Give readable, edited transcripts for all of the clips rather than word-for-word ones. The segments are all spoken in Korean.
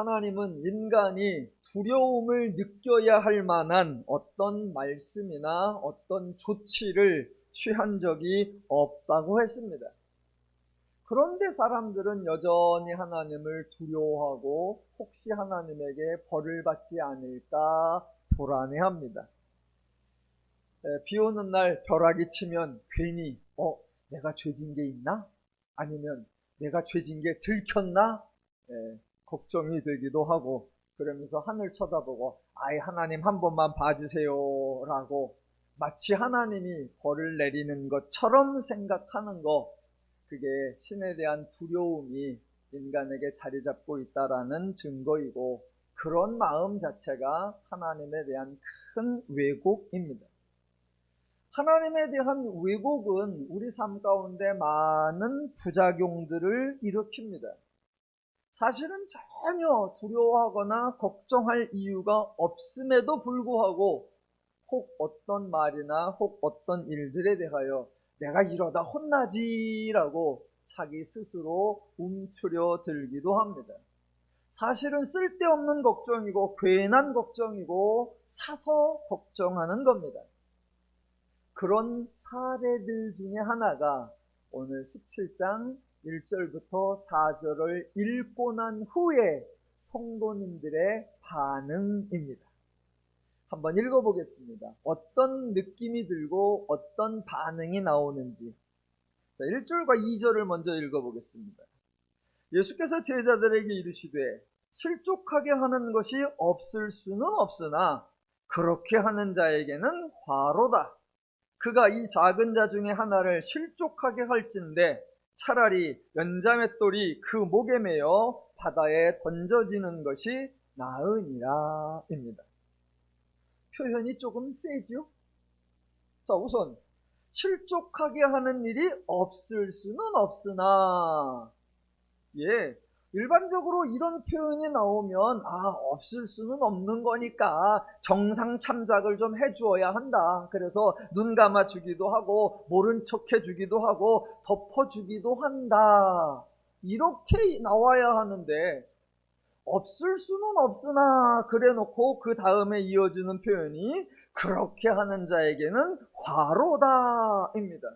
하나님은 인간이 두려움을 느껴야 할 만한 어떤 말씀이나 어떤 조치를 취한 적이 없다고 했습니다. 그런데 사람들은 여전히 하나님을 두려워하고 혹시 하나님에게 벌을 받지 않을까 불안해합니다. 비 오는 날 벼락이 치면 괜히 내가 죄진 게 있나? 아니면 내가 죄진 게 들켰나? 걱정이 되기도 하고, 그러면서 하늘 쳐다보고 아이 하나님 한 번만 봐주세요 라고 마치 하나님이 벌을 내리는 것처럼 생각하는 거, 그게 신에 대한 두려움이 인간에게 자리 잡고 있다라는 증거이고, 그런 마음 자체가 하나님에 대한 큰 왜곡입니다. 하나님에 대한 왜곡은 우리 삶 가운데 많은 부작용들을 일으킵니다. 사실은 전혀 두려워하거나 걱정할 이유가 없음에도 불구하고 혹 어떤 말이나 혹 어떤 일들에 대하여 내가 이러다 혼나지라고 자기 스스로 움츠려 들기도 합니다. 사실은 쓸데없는 걱정이고 괜한 걱정이고 사서 걱정하는 겁니다. 그런 사례들 중에 하나가 오늘 17장 1절부터 4절을 읽고 난 후에 성도님들의 반응입니다. 한번 읽어보겠습니다. 어떤 느낌이 들고 어떤 반응이 나오는지. 자, 1절과 2절을 먼저 읽어보겠습니다. 예수께서 제자들에게 이르시되 실족하게 하는 것이 없을 수는 없으나 그렇게 하는 자에게는 화로다. 그가 이 작은 자 중에 하나를 실족하게 할진대 차라리 연자맷돌이 그 목에 매여 바다에 던져지는 것이 나으니라 입니다. 표현이 조금 세죠? 자, 우선 실족하게 하는 일이 없을 수는 없으나, 일반적으로 이런 표현이 나오면 없을 수는 없는 거니까 정상 참작을 좀 해주어야 한다. 그래서 눈 감아주기도 하고 모른 척 해주기도 하고 덮어주기도 한다. 이렇게 나와야 하는데 없을 수는 없으나 그래 놓고 그 다음에 이어지는 표현이 그렇게 하는 자에게는 화로다 입니다.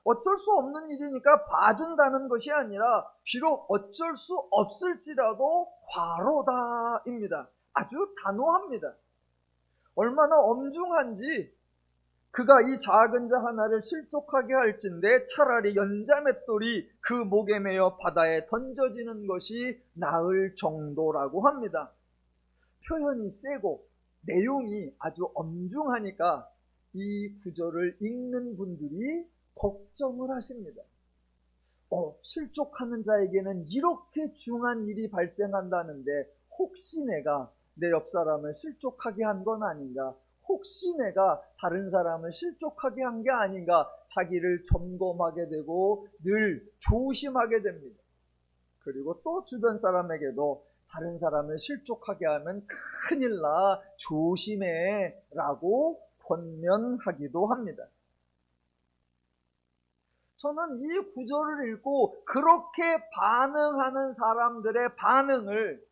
어쩔 수 없는 일이니까 봐준다는 것이 아니라 비록 어쩔 수 없을지라도 화로다입니다. 아주 단호합니다. 얼마나 엄중한지, 그가 이 작은 자 하나를 실족하게 할진대 차라리 연자맷돌이 그 목에 매여 바다에 던져지는 것이 나을 정도라고 합니다. 표현이 세고 내용이 아주 엄중하니까 이 구절을 읽는 분들이 걱정을 하십니다. 실족하는 자에게는 이렇게 중한 일이 발생한다는데 혹시 내가 내 옆 사람을 실족하게 한 건 아닌가? 혹시 내가 다른 사람을 실족하게 한 게 아닌가? 자기를 점검하게 되고 늘 조심하게 됩니다. 그리고 또 주변 사람에게도 다른 사람을 실족하게 하면 큰일 나, 조심해 라고 권면하기도 합니다. 저는 이 구절을 읽고 그렇게 반응하는 사람들의 반응을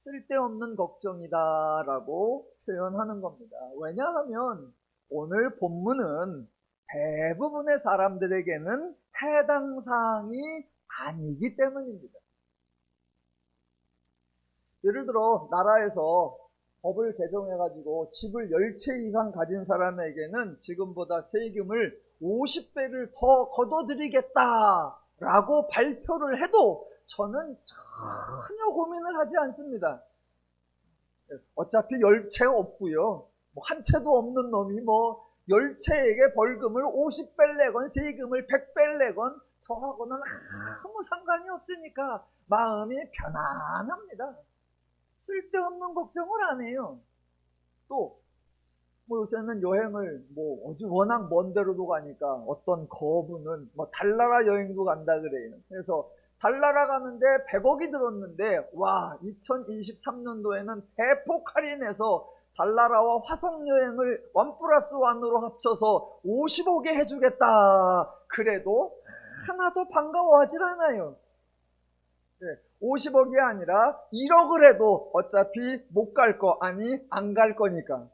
쓸데없는 걱정이다라고 표현하는 겁니다. 왜냐하면 오늘 본문은 대부분의 사람들에게는 해당 사항이 아니기 때문입니다. 예를 들어 나라에서 법을 개정해가지고 집을 10채 이상 가진 사람에게는 지금보다 세금을 50배를 더 걷어드리겠다라고 발표를 해도 저는 전혀 고민을 하지 않습니다. 어차피 10채 없고요. 한 채도 없는 놈이 10채에게 벌금을 50배를 내건 세금을 100배를 내건 저하고는 아무 상관이 없으니까 마음이 편안합니다. 쓸데없는 걱정을 안 해요. 또 요새는 여행을 워낙 먼 데로도 가니까 어떤 거부는 달나라 여행도 간다 그래요. 그래서 달나라 가는데 100억이 들었는데 2023년도에는 대폭 할인해서 달나라와 화성 여행을 1+1으로 합쳐서 50억에 해주겠다. 그래도 하나도 반가워하질 않아요. 50억이 아니라 1억을 해도 어차피 못 갈 거, 아니 안 갈 거니까.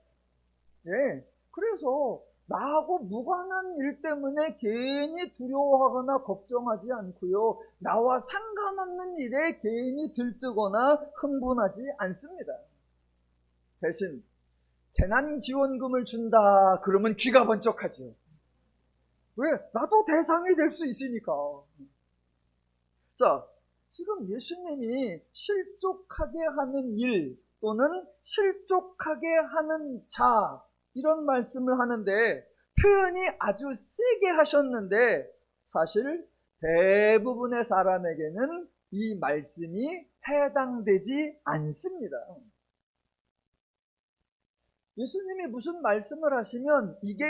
예. 그래서 나하고 무관한 일 때문에 괜히 두려워하거나 걱정하지 않고요. 나와 상관없는 일에 괜히 들뜨거나 흥분하지 않습니다. 대신 재난지원금을 준다 그러면 귀가 번쩍하죠. 왜? 나도 대상이 될 수 있으니까. 자, 지금 예수님이 실족하게 하는 일 또는 실족하게 하는 자, 이런 말씀을 하는데 표현이 아주 세게 하셨는데 사실 대부분의 사람에게는 이 말씀이 해당되지 않습니다. 예수님이 무슨 말씀을 하시면 이게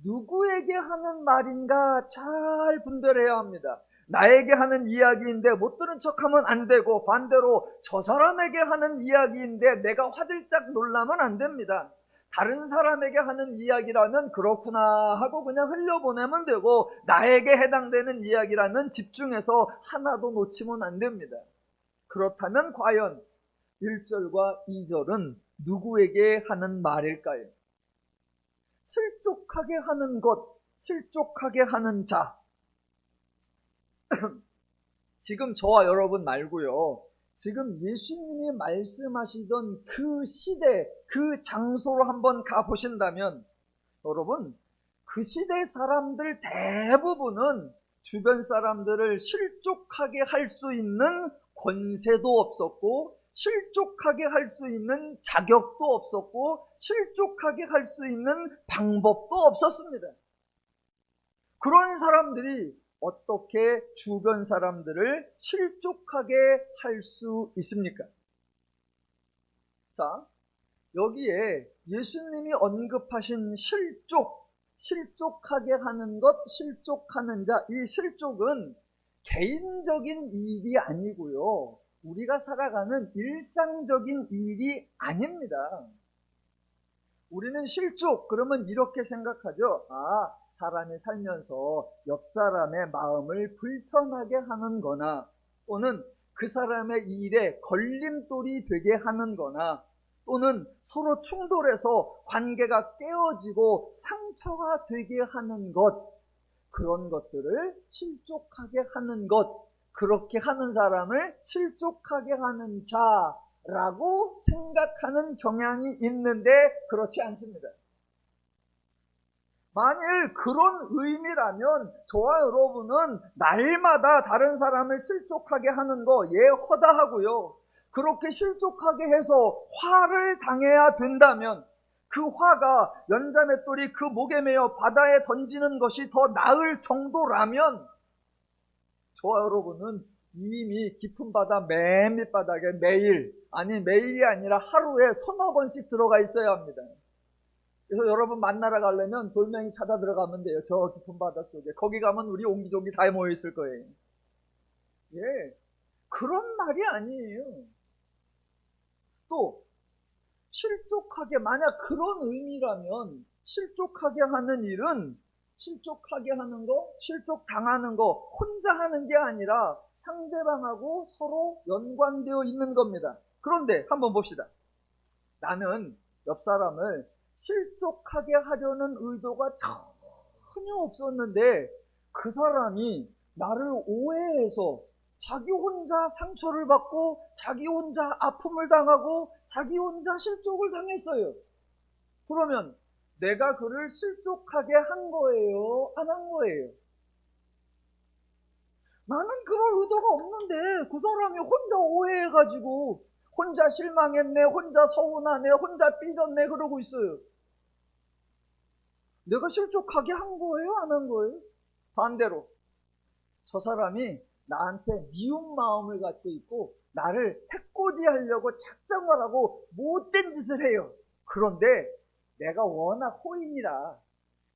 누구에게 하는 말인가 잘 분별해야 합니다. 나에게 하는 이야기인데 못 들은 척하면 안 되고, 반대로 저 사람에게 하는 이야기인데 내가 화들짝 놀라면 안 됩니다. 다른 사람에게 하는 이야기라면 그렇구나 하고 그냥 흘려보내면 되고, 나에게 해당되는 이야기라면 집중해서 하나도 놓치면 안 됩니다. 그렇다면 과연 1절과 2절은 누구에게 하는 말일까요? 실족하게 하는 것, 실족하게 하는 자. 지금 저와 여러분 말고요, 지금 예수님이 말씀하시던 그 시대, 그 장소로 한번 가보신다면 여러분, 그 시대 사람들 대부분은 주변 사람들을 실족하게 할 수 있는 권세도 없었고, 실족하게 할 수 있는 자격도 없었고, 실족하게 할 수 있는 방법도 없었습니다. 그런 사람들이 어떻게 주변 사람들을 실족하게 할 수 있습니까? 자, 여기에 예수님이 언급하신 실족하게 하는 것, 실족하는 자, 이 실족은 개인적인 일이 아니고요, 우리가 살아가는 일상적인 일이 아닙니다. 우리는 실족, 그러면 이렇게 생각하죠. 아, 사람이 살면서 옆 사람의 마음을 불편하게 하는 거나, 또는 그 사람의 일에 걸림돌이 되게 하는 거나, 또는 서로 충돌해서 관계가 깨어지고 상처가 되게 하는 것, 그런 것들을 실족하게 하는 것, 그렇게 하는 사람을 실족하게 하는 자라고 생각하는 경향이 있는데 그렇지 않습니다. 만일 그런 의미라면 저와 여러분은 날마다 다른 사람을 실족하게 하는 거 허다하고요, 그렇게 실족하게 해서 화를 당해야 된다면 그 화가 연자맷돌이 그 목에 매어 바다에 던지는 것이 더 나을 정도라면 저와 여러분은 이미 깊은 바다 맨 밑바닥에 매일, 아니 매일이 아니라 하루에 서너 번씩 들어가 있어야 합니다. 그래서 여러분 만나러 가려면 돌멩이 찾아 들어가면 돼요. 저 깊은 바다 속에. 거기 가면 우리 옹기종기 다 모여 있을 거예요. 예, 그런 말이 아니에요. 또 실족하게, 만약 그런 의미라면 실족하게 하는 일은, 실족하게 하는 거, 실족당하는 거 혼자 하는 게 아니라 상대방하고 서로 연관되어 있는 겁니다. 그런데 한번 봅시다. 나는 옆 사람을 실족하게 하려는 의도가 전혀 없었는데 그 사람이 나를 오해해서 자기 혼자 상처를 받고 자기 혼자 아픔을 당하고 자기 혼자 실족을 당했어요. 그러면 내가 그를 실족하게 한 거예요? 안 한 거예요? 나는 그럴 의도가 없는데 그 사람이 혼자 오해해가지고 혼자 실망했네, 혼자 서운하네, 혼자 삐졌네 그러고 있어요. 내가 실족하게 한 거예요? 안 한 거예요? 반대로 저 사람이 나한테 미운 마음을 갖고 있고 나를 해코지하려고 작정을 하고 못된 짓을 해요. 그런데 내가 워낙 호인이라,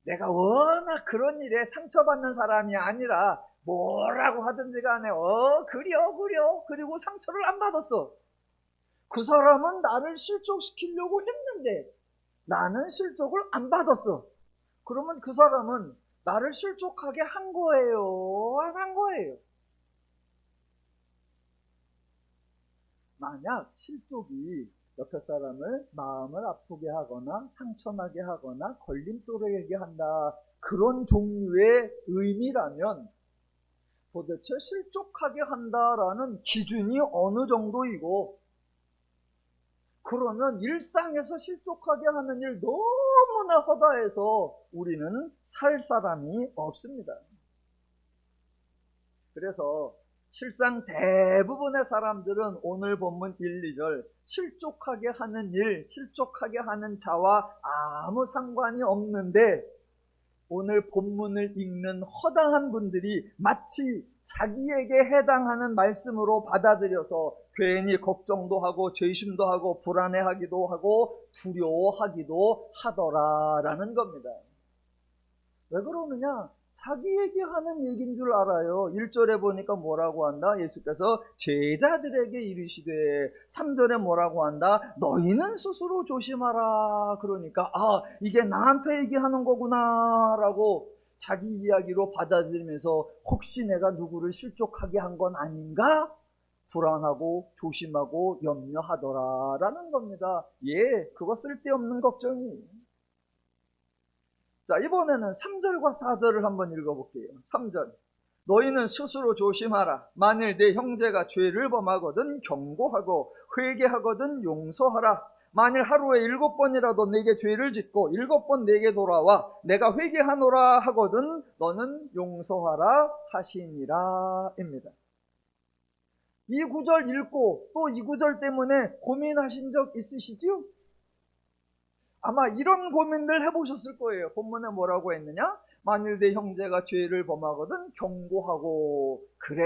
내가 워낙 그런 일에 상처받는 사람이 아니라 뭐라고 하든지 간에 그려 그리고 상처를 안 받았어. 그 사람은 나를 실족시키려고 했는데 나는 실족을 안 받았어. 그러면 그 사람은 나를 실족하게 한 거예요? 안 한 거예요? 만약 실족이 옆에 사람을 마음을 아프게 하거나 상처나게 하거나 걸림돌에게 한다, 그런 종류의 의미라면 도대체 실족하게 한다라는 기준이 어느 정도이고, 그러면 일상에서 실족하게 하는 일 너무나 허다해서 우리는 살 사람이 없습니다. 그래서 실상 대부분의 사람들은 오늘 본문 1, 2절 실족하게 하는 일, 실족하게 하는 자와 아무 상관이 없는데, 오늘 본문을 읽는 허다한 분들이 마치 자기에게 해당하는 말씀으로 받아들여서 괜히 걱정도 하고 죄심도 하고 불안해하기도 하고 두려워하기도 하더라라는 겁니다. 왜 그러느냐? 자기 얘기하는 얘기인 줄 알아요. 1절에 보니까 뭐라고 한다? 예수께서 제자들에게 이르시되, 3절에 뭐라고 한다? 너희는 스스로 조심하라. 그러니까 이게 나한테 얘기하는 거구나 라고 자기 이야기로 받아들이면서 혹시 내가 누구를 실족하게 한 건 아닌가? 불안하고 조심하고 염려하더라라는 겁니다. 그거 쓸데없는 걱정이. 자, 이번에는 3절과 4절을 한번 읽어볼게요. 3절. 너희는 스스로 조심하라. 만일 내 형제가 죄를 범하거든 경고하고 회개하거든 용서하라. 만일 하루에 7번이라도 내게 죄를 짓고 7번 내게 돌아와 내가 회개하노라 하거든 너는 용서하라 하시니라 입니다. 이 구절 읽고 또 이 구절 때문에 고민하신 적 있으시죠? 아마 이런 고민들 해보셨을 거예요. 본문에 뭐라고 했느냐? 만일 내 형제가 죄를 범하거든 경고하고, 그래,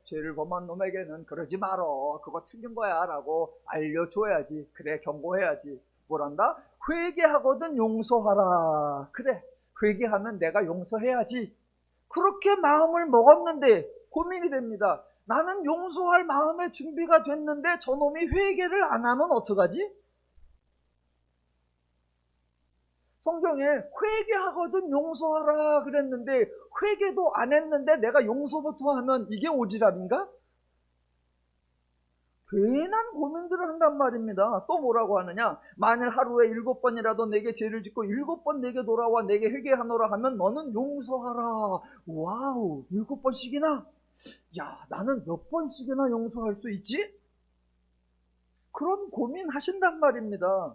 죄를 범한 놈에게는 그러지 말어, 그거 틀린 거야 라고 알려줘야지. 그래, 경고해야지. 뭐란다? 회개하거든 용서하라. 그래, 회개하면 내가 용서해야지. 그렇게 마음을 먹었는데 고민이 됩니다. 나는 용서할 마음의 준비가 됐는데 저놈이 회개를 안 하면 어떡하지? 성경에 회개하거든 용서하라 그랬는데 회개도 안 했는데 내가 용서부터 하면 이게 오지랖인가? 괜한 고민들을 한단 말입니다. 또 뭐라고 하느냐? 만일 하루에 7번이라도 내게 죄를 짓고 7번 내게 돌아와 내게 회개하노라 하면 너는 용서하라. 와우, 7번씩이나? 야, 나는 몇 번씩이나 용서할 수 있지? 그런 고민하신단 말입니다.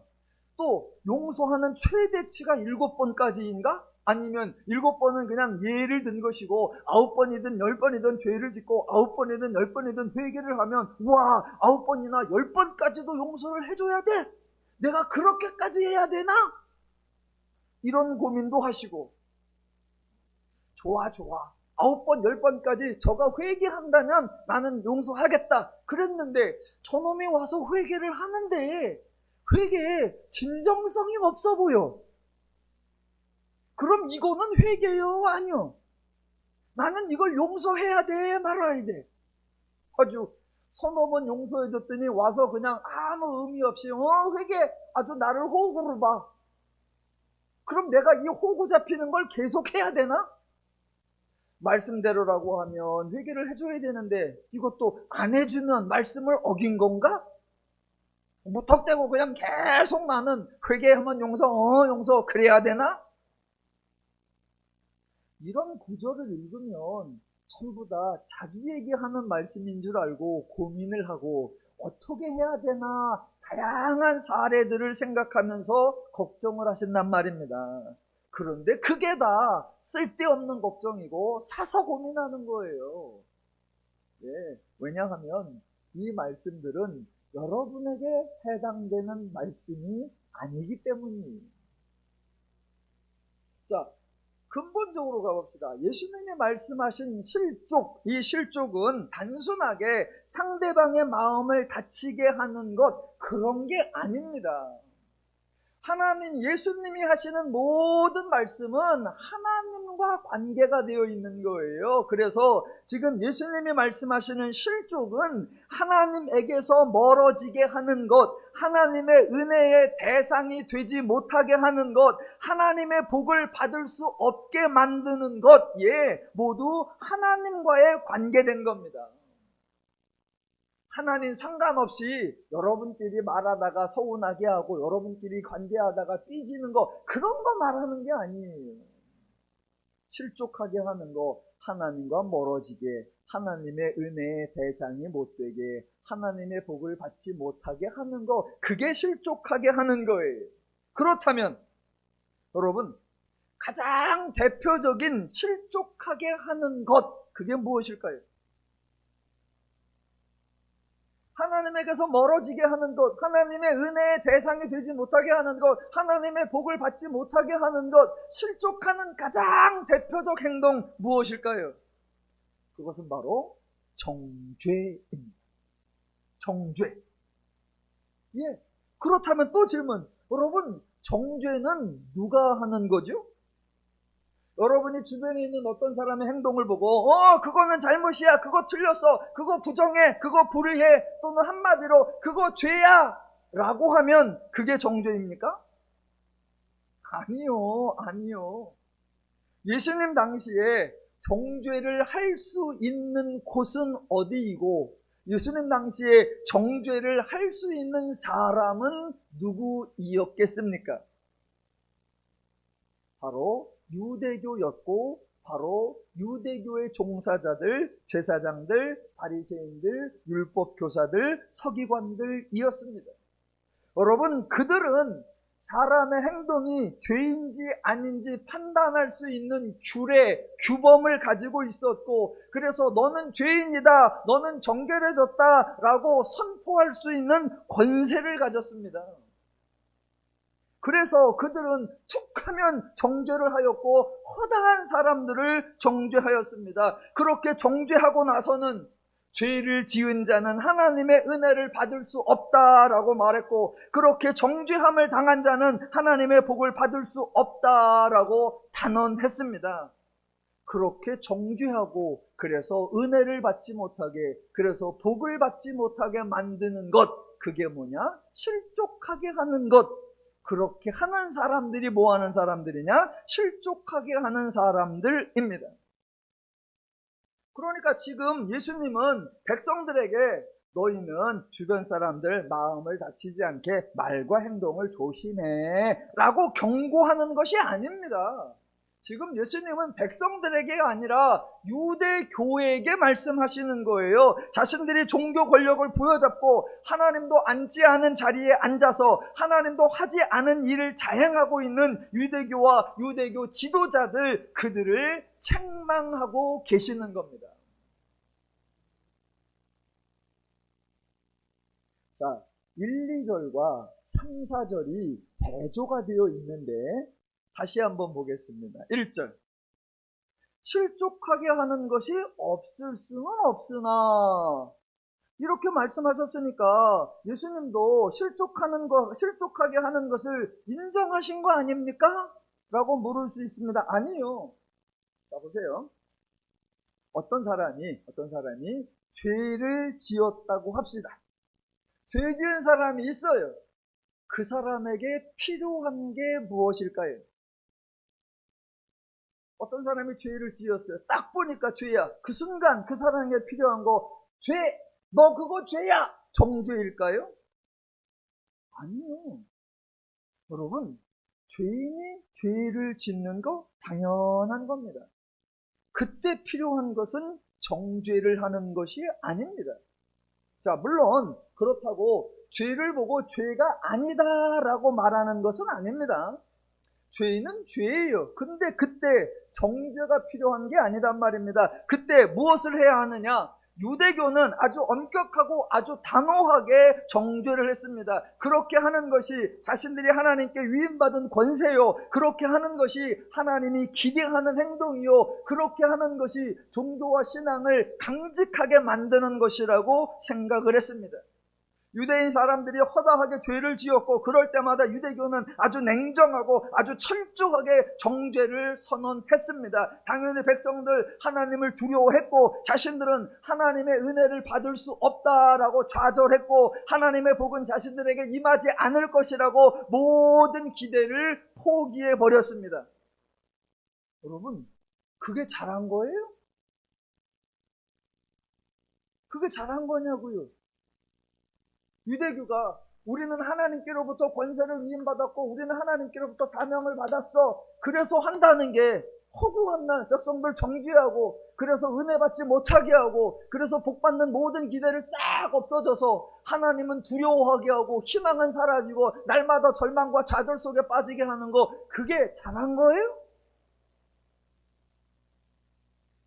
또 용서하는 최대치가 7번까지인가? 아니면 7번은 그냥 예를 든 것이고 9번이든 10번이든 죄를 짓고 9번이든 10번이든 회개를 하면 와, 9번이나 10번까지도 용서를 해줘야 돼? 내가 그렇게까지 해야 되나? 이런 고민도 하시고, 좋아 9번 10번까지 저가 회개한다면 나는 용서하겠다 그랬는데 저놈이 와서 회개를 하는데 회개에 진정성이 없어 보여. 그럼 이거는 회개요? 아니요? 나는 이걸 용서해야 돼? 말아야 돼? 아주 서너 번 용서해줬더니 와서 그냥 아무 의미 없이 회개 아주 나를 호구로 봐. 그럼 내가 이 호구 잡히는 걸 계속 해야 되나? 말씀대로라고 하면 회개를 해줘야 되는데 이것도 안 해주면 말씀을 어긴 건가? 무턱대고 그냥 계속 나는 회개하면 용서 그래야 되나? 이런 구절을 읽으면 전부 다 자기 얘기하는 말씀인 줄 알고 고민을 하고 어떻게 해야 되나 다양한 사례들을 생각하면서 걱정을 하신단 말입니다. 그런데 그게 다 쓸데없는 걱정이고 사서 고민하는 거예요. 왜냐하면 이 말씀들은 여러분에게 해당되는 말씀이 아니기 때문이에요. 자, 근본적으로 가봅시다. 예수님이 말씀하신 실족, 이 실족은 단순하게 상대방의 마음을 다치게 하는 것, 그런 게 아닙니다. 하나님, 예수님이 하시는 모든 말씀은 하나님과 관계가 되어 있는 거예요. 그래서 지금 예수님이 말씀하시는 실족은 하나님에게서 멀어지게 하는 것, 하나님의 은혜의 대상이 되지 못하게 하는 것, 하나님의 복을 받을 수 없게 만드는 것, 모두 하나님과의 관계된 겁니다. 하나님 상관없이 여러분끼리 말하다가 서운하게 하고 여러분끼리 관계하다가 삐지는 거, 그런 거 말하는 게 아니에요. 실족하게 하는 거, 하나님과 멀어지게, 하나님의 은혜의 대상이 못되게, 하나님의 복을 받지 못하게 하는 거, 그게 실족하게 하는 거예요. 그렇다면 여러분, 가장 대표적인 실족하게 하는 것, 그게 무엇일까요? 하나님에게서 멀어지게 하는 것, 하나님의 은혜의 대상이 되지 못하게 하는 것, 하나님의 복을 받지 못하게 하는 것, 실족하는 가장 대표적 행동 무엇일까요? 그것은 바로 정죄입니다. 정죄. 예. 그렇다면 또 질문. 여러분, 정죄는 누가 하는 거죠? 여러분이 주변에 있는 어떤 사람의 행동을 보고 그거는 잘못이야, 그거 틀렸어, 그거 부정해, 그거 불의해, 또는 한마디로 그거 죄야 라고 하면 그게 정죄입니까? 아니요. 예수님 당시에 정죄를 할 수 있는 곳은 어디이고, 예수님 당시에 정죄를 할 수 있는 사람은 누구이었겠습니까? 바로 유대교였고, 바로 유대교의 종사자들, 제사장들, 바리새인들, 율법교사들, 서기관들이었습니다. 여러분, 그들은 사람의 행동이 죄인지 아닌지 판단할 수 있는 규례, 규범을 가지고 있었고, 그래서 너는 죄인이다, 너는 정결해졌다 라고 선포할 수 있는 권세를 가졌습니다. 그래서 그들은 툭하면 정죄를 하였고 허다한 사람들을 정죄하였습니다. 그렇게 정죄하고 나서는 죄를 지은 자는 하나님의 은혜를 받을 수 없다라고 말했고, 그렇게 정죄함을 당한 자는 하나님의 복을 받을 수 없다라고 단언했습니다. 그렇게 정죄하고, 그래서 은혜를 받지 못하게, 그래서 복을 받지 못하게 만드는 것, 그게 뭐냐? 실족하게 하는 것. 그렇게 하는 사람들이 뭐 하는 사람들이냐? 실족하게 하는 사람들입니다. 그러니까 지금 예수님은 백성들에게 너희는 주변 사람들 마음을 다치지 않게 말과 행동을 조심해 라고 경고하는 것이 아닙니다. 지금 예수님은 백성들에게가 아니라 유대교회에게 말씀하시는 거예요. 자신들이 종교 권력을 부여잡고 하나님도 앉지 않은 자리에 앉아서 하나님도 하지 않은 일을 자행하고 있는 유대교와 유대교 지도자들, 그들을 책망하고 계시는 겁니다. 자, 1, 2절과 3, 4절이 대조가 되어 있는데 다시 한번 보겠습니다. 1절. 실족하게 하는 것이 없을 수는 없으나, 이렇게 말씀하셨으니까 예수님도 실족하게 하는 것을 인정하신 거 아닙니까? 라고 물을 수 있습니다. 아니요. 자, 보세요. 어떤 사람이 죄를 지었다고 합시다. 죄 지은 사람이 있어요. 그 사람에게 필요한 게 무엇일까요? 어떤 사람이 죄를 지었어요. 딱 보니까 죄야. 그 순간 그 사람에게 필요한 거, 죄! 너 그거 죄야! 정죄일까요? 아니요. 여러분, 죄인이 죄를 짓는 거 당연한 겁니다. 그때 필요한 것은 정죄를 하는 것이 아닙니다. 자, 물론 그렇다고 죄를 보고 죄가 아니다라고 말하는 것은 아닙니다. 죄는 죄예요. 근데 그때 정죄가 필요한 게 아니단 말입니다. 그때 무엇을 해야 하느냐? 유대교는 아주 엄격하고 아주 단호하게 정죄를 했습니다. 그렇게 하는 것이 자신들이 하나님께 위임받은 권세요. 그렇게 하는 것이 하나님이 기대하는 행동이요. 그렇게 하는 것이 종교와 신앙을 강직하게 만드는 것이라고 생각을 했습니다. 유대인 사람들이 허다하게 죄를 지었고, 그럴 때마다 유대교는 아주 냉정하고 아주 철저하게 정죄를 선언했습니다. 당연히 백성들 하나님을 두려워했고, 자신들은 하나님의 은혜를 받을 수 없다라고 좌절했고, 하나님의 복은 자신들에게 임하지 않을 것이라고 모든 기대를 포기해 버렸습니다. 여러분, 그게 잘한 거예요? 그게 잘한 거냐고요? 유대교가 우리는 하나님께로부터 권세를 위임받았고 우리는 하나님께로부터 사명을 받았어. 그래서 한다는 게 허구한 날 백성들 정죄하고 그래서 은혜 받지 못하게 하고 그래서 복받는 모든 기대를 싹 없어져서 하나님은 두려워하게 하고 희망은 사라지고 날마다 절망과 좌절 속에 빠지게 하는 거, 그게 잘한 거예요?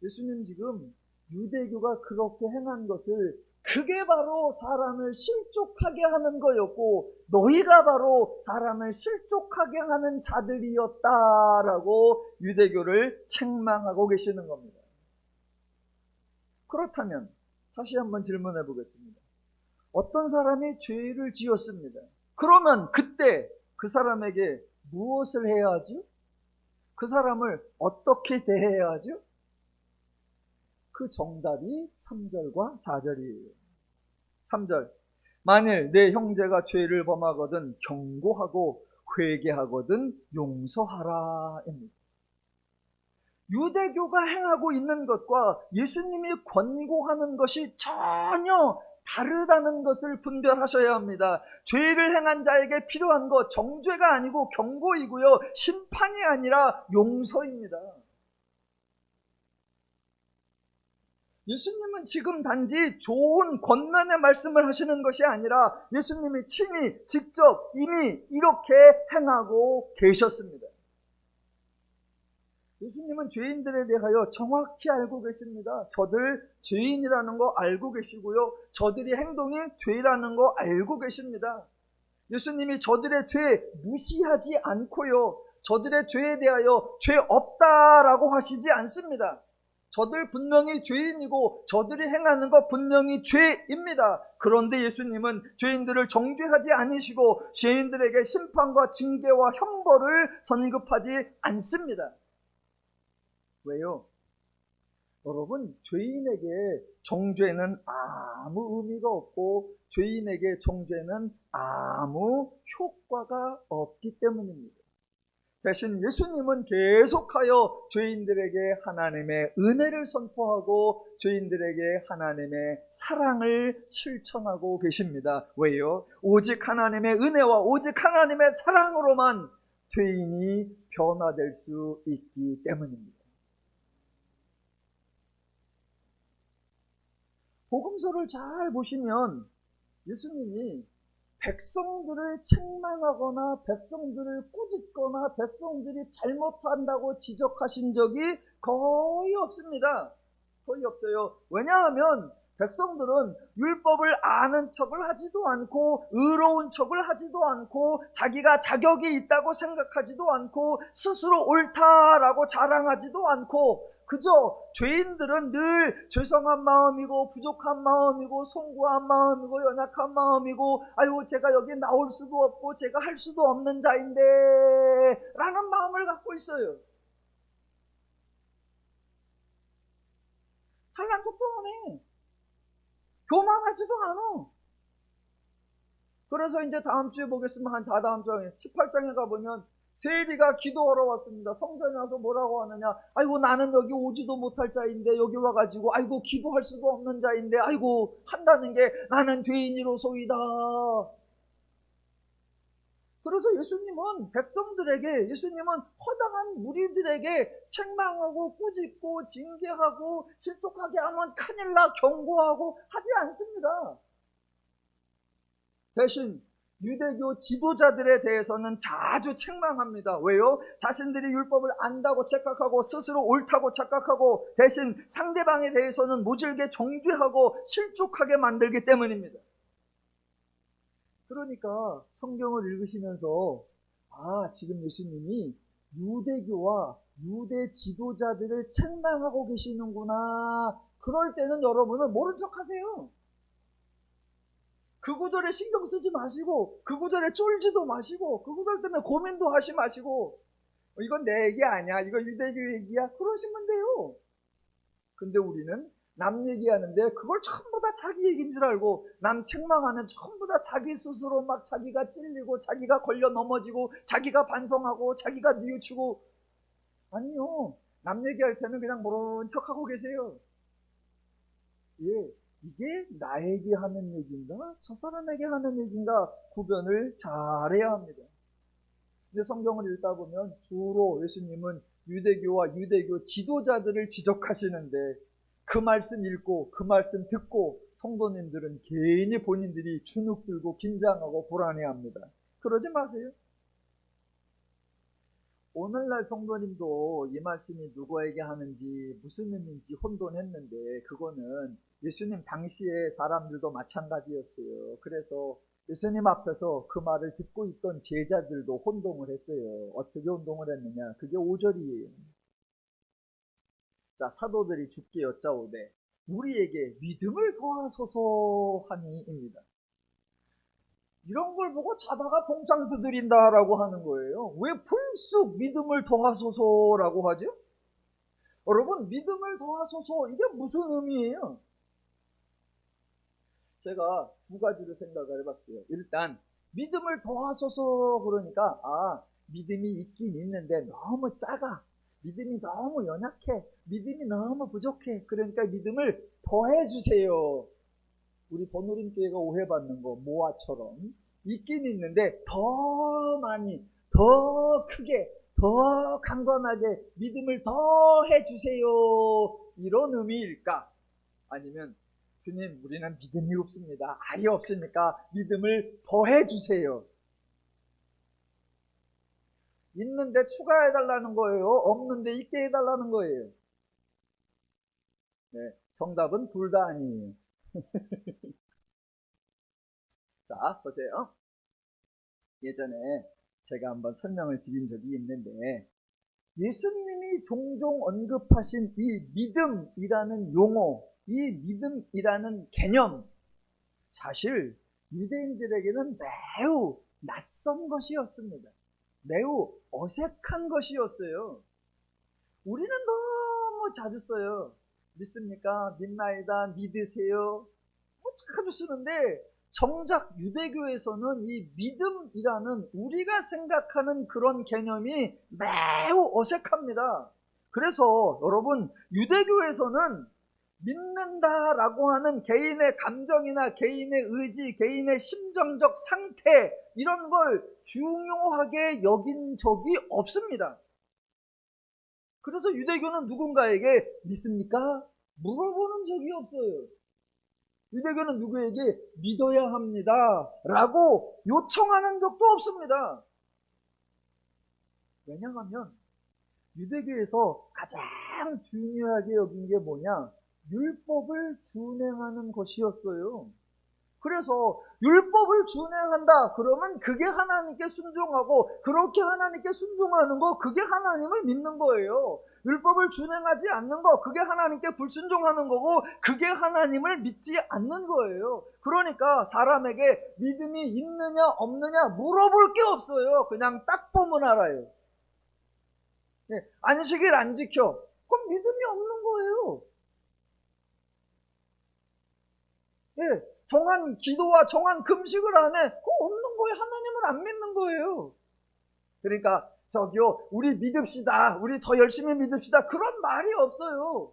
예수님 지금 유대교가 그렇게 행한 것을, 그게 바로 사람을 실족하게 하는 거였고 너희가 바로 사람을 실족하게 하는 자들이었다라고 유대교를 책망하고 계시는 겁니다. 그렇다면 다시 한번 질문해 보겠습니다. 어떤 사람이 죄를 지었습니다. 그러면 그때 그 사람에게 무엇을 해야 하죠? 그 사람을 어떻게 대해야 하죠? 그 정답이 3절과 4절이에요. 3절. 만일 내 형제가 죄를 범하거든 경고하고 회개하거든 용서하라 입니다. 유대교가 행하고 있는 것과 예수님이 권고하는 것이 전혀 다르다는 것을 분별하셔야 합니다. 죄를 행한 자에게 필요한 것, 정죄가 아니고 경고이고요, 심판이 아니라 용서입니다. 예수님은 지금 단지 좋은 권면의 말씀을 하시는 것이 아니라 예수님이 친히 직접 이미 이렇게 행하고 계셨습니다. 예수님은 죄인들에 대하여 정확히 알고 계십니다. 저들 죄인이라는 거 알고 계시고요, 저들이 행동이 죄라는 거 알고 계십니다. 예수님이 저들의 죄 무시하지 않고요, 저들의 죄에 대하여 죄 없다라고 하시지 않습니다. 저들 분명히 죄인이고 저들이 행하는 것 분명히 죄입니다. 그런데 예수님은 죄인들을 정죄하지 않으시고 죄인들에게 심판과 징계와 형벌을 선급하지 않습니다. 왜요? 여러분, 죄인에게 정죄는 아무 의미가 없고 죄인에게 정죄는 아무 효과가 없기 때문입니다. 대신 예수님은 계속하여 죄인들에게 하나님의 은혜를 선포하고 죄인들에게 하나님의 사랑을 실천하고 계십니다. 왜요? 오직 하나님의 은혜와 오직 하나님의 사랑으로만 죄인이 변화될 수 있기 때문입니다. 복음서를 잘 보시면 예수님이 백성들을 책망하거나 백성들을 꾸짖거나 백성들이 잘못한다고 지적하신 적이 거의 없습니다. 거의 없어요. 왜냐하면 백성들은 율법을 아는 척을 하지도 않고 의로운 척을 하지도 않고 자기가 자격이 있다고 생각하지도 않고 스스로 옳다라고 자랑하지도 않고 그저 죄인들은 늘 죄송한 마음이고 부족한 마음이고 송구한 마음이고 연약한 마음이고 아이고 제가 여기 나올 수도 없고 제가 할 수도 없는 자인데 라는 마음을 갖고 있어요. 잘난 척도 안 해. 교만하지도 않아. 그래서 이제 다음 주에 보겠으면 한 다다음 주에 18장에 가보면 세리가 기도하러 왔습니다. 성전에 와서 뭐라고 하느냐, 아이고 나는 여기 오지도 못할 자인데 여기 와가지고 아이고 기도할 수도 없는 자인데 아이고 한다는 게 나는 죄인이로소이다. 그래서 예수님은 백성들에게, 예수님은 허당한 무리들에게 책망하고 꾸짖고 징계하고 실족하게 하면 큰일 나 경고하고 하지 않습니다. 대신 유대교 지도자들에 대해서는 자주 책망합니다. 왜요? 자신들이 율법을 안다고 착각하고 스스로 옳다고 착각하고 대신 상대방에 대해서는 모질게 정죄하고 실족하게 만들기 때문입니다. 그러니까 성경을 읽으시면서 지금 예수님이 유대교와 유대 지도자들을 책망하고 계시는구나. 그럴 때는 여러분은 모른 척 하세요. 그 구절에 신경 쓰지 마시고 그 구절에 쫄지도 마시고 그 구절 때문에 고민도 하지 마시고 이건 내 얘기 아니야, 이거 유대교 얘기야, 그러시면 돼요. 근데 우리는 남 얘기하는데 그걸 전부 다 자기 얘기인 줄 알고 남 책망하면 전부 다 자기 스스로 막 자기가 찔리고 자기가 걸려 넘어지고 자기가 반성하고 자기가 뉘우치고. 아니요, 남 얘기할 때는 그냥 모른 척하고 계세요. 예, 이게 나에게 하는 얘기인가? 저 사람에게 하는 얘기인가? 구별을 잘해야 합니다. 근데 성경을 읽다 보면 주로 예수님은 유대교와 유대교 지도자들을 지적하시는데 그 말씀 읽고 그 말씀 듣고 성도님들은 괜히 본인들이 주눅 들고 긴장하고 불안해합니다. 그러지 마세요. 오늘날 성도님도 이 말씀이 누구에게 하는지 무슨 의미인지 혼돈했는데 그거는 예수님 당시의 사람들도 마찬가지였어요. 그래서 예수님 앞에서 그 말을 듣고 있던 제자들도 혼동을 했어요. 어떻게 혼동을 했느냐? 그게 5절이에요. 자, 사도들이 주께 여짜오되 우리에게 믿음을 더하소서 하니입니다. 이런 걸 보고 자다가 봉창 두드린다라고 하는 거예요. 왜 불쑥 믿음을 더하소서라고 하죠? 여러분, 믿음을 더하소서 이게 무슨 의미예요? 제가 두 가지로 생각을 해봤어요. 일단 믿음을 더하소서 그러니까 믿음이 있긴 있는데 너무 작아, 믿음이 너무 연약해, 믿음이 너무 부족해, 그러니까 믿음을 더해주세요. 우리 번우림교회가 오해받는 거 모아처럼 있긴 있는데 더 많이, 더 크게, 더 강건하게 믿음을 더 해주세요, 이런 의미일까? 아니면 주님, 우리는 믿음이 없습니다, 아예 없으니까 믿음을 더 해주세요, 있는데 추가해달라는 거예요, 없는데 있게 해달라는 거예요? 네, 정답은 둘 다 아니에요. 자, 보세요. 예전에 제가 한번 설명을 드린 적이 있는데 예수님이 종종 언급하신 이 믿음이라는 용어, 이 믿음이라는 개념, 사실 유대인들에게는 매우 낯선 것이었습니다. 매우 어색한 것이었어요. 우리는 너무 자주 써요. 믿습니까? 믿나이다, 믿으세요, 뭐 자주 쓰는데 정작 유대교에서는 이 믿음이라는 우리가 생각하는 그런 개념이 매우 어색합니다. 그래서 여러분, 유대교에서는 믿는다라고 하는 개인의 감정이나 개인의 의지, 개인의 심정적 상태, 이런 걸 중요하게 여긴 적이 없습니다. 그래서 유대교는 누군가에게 믿습니까? 물어보는 적이 없어요. 유대교는 누구에게 믿어야 합니다 라고 요청하는 적도 없습니다. 왜냐하면 유대교에서 가장 중요하게 여긴 게 뭐냐? 율법을 준행하는 것이었어요. 그래서 율법을 준행한다 그러면 그게 하나님께 순종하고, 그렇게 하나님께 순종하는 거 그게 하나님을 믿는 거예요. 율법을 준행하지 않는 거 그게 하나님께 불순종하는 거고, 그게 하나님을 믿지 않는 거예요. 그러니까 사람에게 믿음이 있느냐 없느냐 물어볼 게 없어요. 그냥 딱 보면 알아요. 안식일 안 지켜, 그럼 믿음이 없는 거예요. 정한 기도와 정한 금식을 안 해, 그거 없는 거예요. 하나님을 안 믿는 거예요. 그러니까 저기요, 우리 믿읍시다, 우리 더 열심히 믿읍시다, 그런 말이 없어요.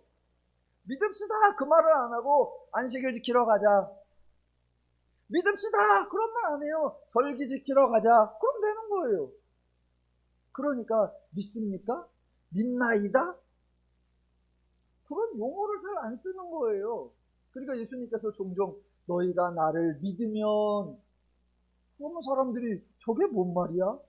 믿읍시다 그 말을 안 하고 안식일 지키러 가자, 믿읍시다 그런 말 안 해요. 절기 지키러 가자, 그럼 되는 거예요. 그러니까 믿습니까? 믿나이다? 그런 용어를 잘 안 쓰는 거예요. 그러니까 예수님께서 종종 너희가 나를 믿으면, 그러면 사람들이 저게 뭔 말이야?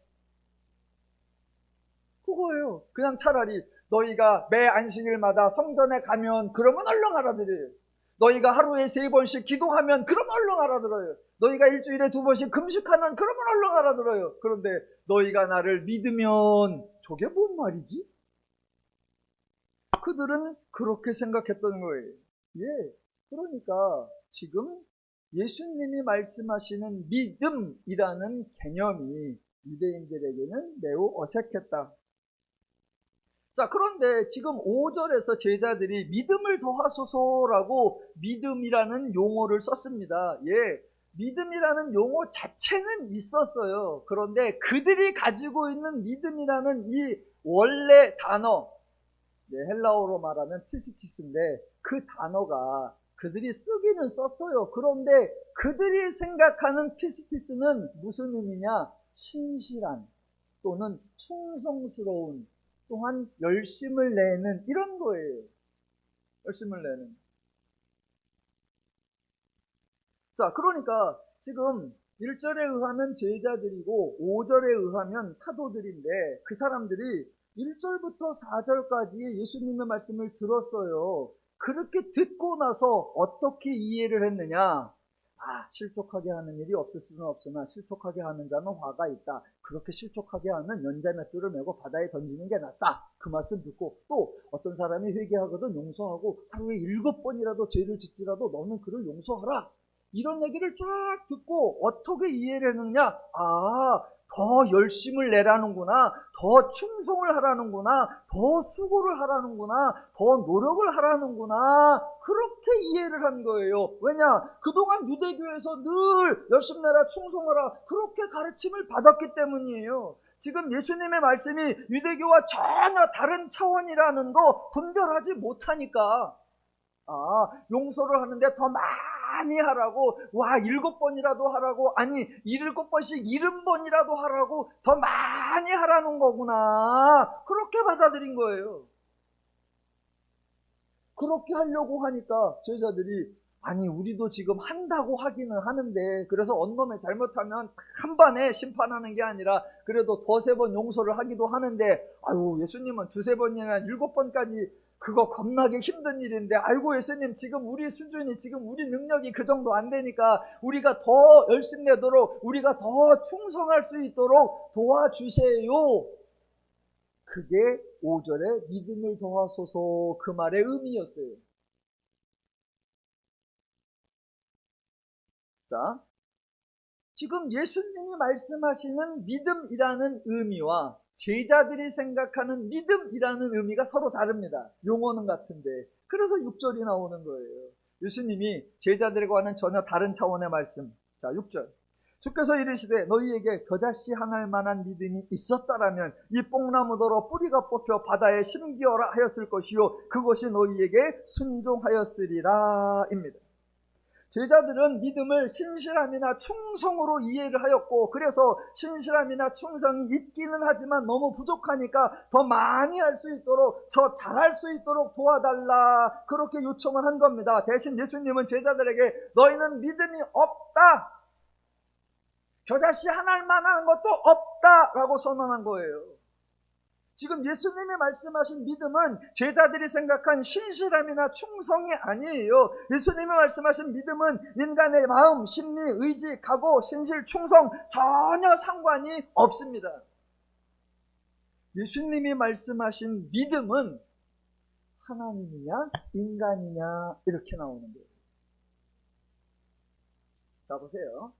그거예요. 그냥 차라리 너희가 매 안식일마다 성전에 가면, 그러면 얼른 알아들어요. 너희가 하루에 3번씩 기도하면, 그러면 얼른 알아들어요. 너희가 일주일에 2번씩 금식하면, 그러면 얼른 알아들어요. 그런데 너희가 나를 믿으면, 저게 뭔 말이지? 그들은 그렇게 생각했던 거예요. 그러니까 지금 예수님이 말씀하시는 믿음이라는 개념이 유대인들에게는 매우 어색했다. 자, 그런데 지금 5절에서 제자들이 믿음을 더하소서라고 믿음이라는 용어를 썼습니다. 믿음이라는 용어 자체는 있었어요. 그런데 그들이 가지고 있는 믿음이라는 이 원래 단어, 헬라어로 말하면 피스티스인데, 그 단어가 그들이 쓰기는 썼어요. 그런데 그들이 생각하는 피스티스는 무슨 의미냐? 신실한 또는 충성스러운 또한 열심을 내는 이런 거예요. 열심을 내는. 자, 그러니까 지금 1절에 의하면 제자들이고 5절에 의하면 사도들인데 그 사람들이 1절부터 4절까지 예수님의 말씀을 들었어요. 그렇게 듣고 나서 어떻게 이해를 했느냐? 실족하게 하는 일이 없을 수는 없으나 실족하게 하는 자는 화가 있다. 그렇게 실족하게 하면 연자맷돌을 메고 바다에 던지는 게 낫다. 그 말씀 듣고 또 어떤 사람이 회개하거든 용서하고 하루에 7번이라도 죄를 짓지라도 너는 그를 용서하라. 이런 얘기를 쫙 듣고 어떻게 이해를 했느냐? 더 열심을 내라는구나. 더 충성을 하라는구나. 더 수고를 하라는구나. 더 노력을 하라는구나. 그렇게 이해를 한 거예요. 왜냐? 그동안 유대교에서 늘 열심 내라, 충성하라. 그렇게 가르침을 받았기 때문이에요. 지금 예수님의 말씀이 유대교와 전혀 다른 차원이라는 거 분별하지 못하니까 용서를 하는데 더 많이 하라고 7번이라도 하라고 7번씩 70번이라도 하라고 더 많이 하라는 거구나 그렇게 받아들인 거예요. 그렇게 하려고 하니까 제자들이 우리도 지금 한다고 하기는 하는데 그래서 언놈에 잘못하면 한 번에 심판하는 게 아니라 그래도 2-3번 용서를 하기도 하는데 예수님은 2-3번이나 7번까지 그거 겁나게 힘든 일인데 예수님 지금 우리 수준이 지금 우리 능력이 그 정도 안 되니까 우리가 더 열심 내도록 우리가 더 충성할 수 있도록 도와주세요. 그게 5절에 믿음을 더하소서 그 말의 의미였어요. 자, 지금 예수님이 말씀하시는 믿음이라는 의미와 제자들이 생각하는 믿음이라는 의미가 서로 다릅니다. 용어는 같은데. 그래서 6절이 나오는 거예요. 예수님이 제자들과는 전혀 다른 차원의 말씀. 자, 6절. 주께서 이르시되 너희에게 겨자씨 하나일 만한 믿음이 있었다라면 이 뽕나무더러 뿌리가 뽑혀 바다에 심기어라 하였을 것이요 그것이 너희에게 순종하였으리라 입니다. 제자들은 믿음을 신실함이나 충성으로 이해를 하였고 그래서 신실함이나 충성이 있기는 하지만 너무 부족하니까 더 많이 할 수 있도록 더 잘할 수 있도록 도와달라 그렇게 요청을 한 겁니다. 대신 예수님은 제자들에게 너희는 믿음이 없다. 겨자씨 하나일 만한 것도 없다라고 선언한 거예요. 지금 예수님이 말씀하신 믿음은 제자들이 생각한 신실함이나 충성이 아니에요. 예수님이 말씀하신 믿음은 인간의 마음, 심리, 의지, 각오, 신실, 충성 전혀 상관이 없습니다. 예수님이 말씀하신 믿음은 하나님이냐 인간이냐 이렇게 나오는 거예요. 자 보세요.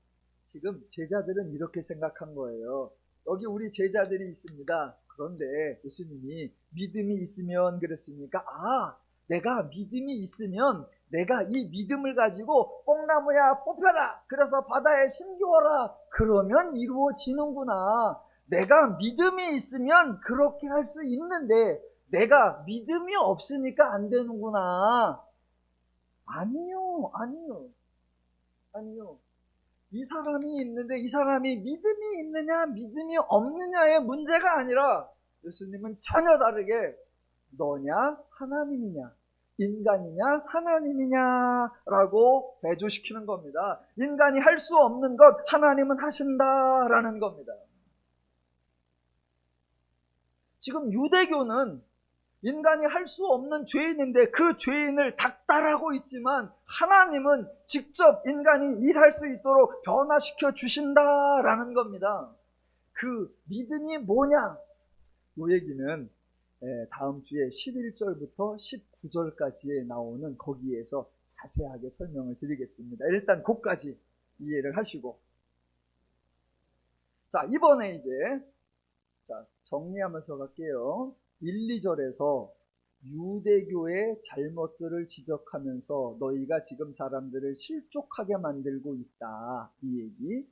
지금 제자들은 이렇게 생각한 거예요. 여기 우리 제자들이 있습니다. 그런데 예수님이 믿음이 있으면 그랬으니까 내가 믿음이 있으면 내가 이 믿음을 가지고 뽕나무야 뽑혀라 그래서 바다에 심기어라 그러면 이루어지는구나. 내가 믿음이 있으면 그렇게 할 수 있는데 내가 믿음이 없으니까 안 되는구나. 아니요. 이 사람이 있는데 이 사람이 믿음이 있느냐 믿음이 없느냐의 문제가 아니라 예수님은 전혀 다르게 너냐 하나님이냐 인간이냐 하나님이냐 라고 배조시키는 겁니다. 인간이 할 수 없는 것 하나님은 하신다라는 겁니다. 지금 유대교는 인간이 할 수 없는 죄인인데 그 죄인을 닥달하고 있지만 하나님은 직접 인간이 일할 수 있도록 변화시켜 주신다라는 겁니다. 그 믿음이 뭐냐? 이 얘기는 다음 주에 11절부터 19절까지에 나오는 거기에서 자세하게 설명을 드리겠습니다. 일단 그것까지 이해를 하시고 자 이번에 이제 정리하면서 갈게요. 1, 2절에서 유대교의 잘못들을 지적하면서 너희가 지금 사람들을 실족하게 만들고 있다 이 얘기.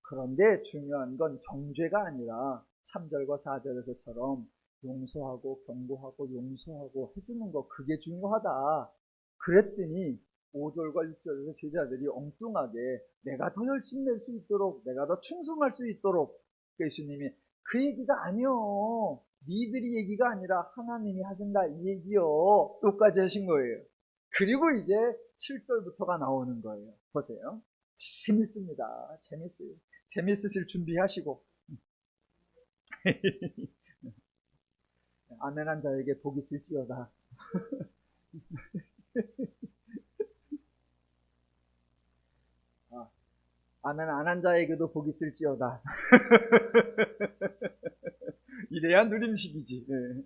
그런데 중요한 건 정죄가 아니라 3절과 4절에서처럼 용서하고 경고하고 용서하고 해주는 거 그게 중요하다 그랬더니 5절과 6절에서 제자들이 엉뚱하게 내가 더 열심히 낼 수 있도록, 내가 더 충성할 수 있도록, 예수님이 그 얘기가 아니요, 니들이 얘기가 아니라 하나님이 하신다 이 얘기요, 여기까지 하신 거예요. 그리고 이제 7절부터가 나오는 거예요. 보세요. 재밌습니다. 재밌어요. 재밌으실 준비하시고. 아멘한 자에게 복이 있을지어다. 아멘 안 한 자에게도 복이 있을지어다. 이래야 누림식이지. 네.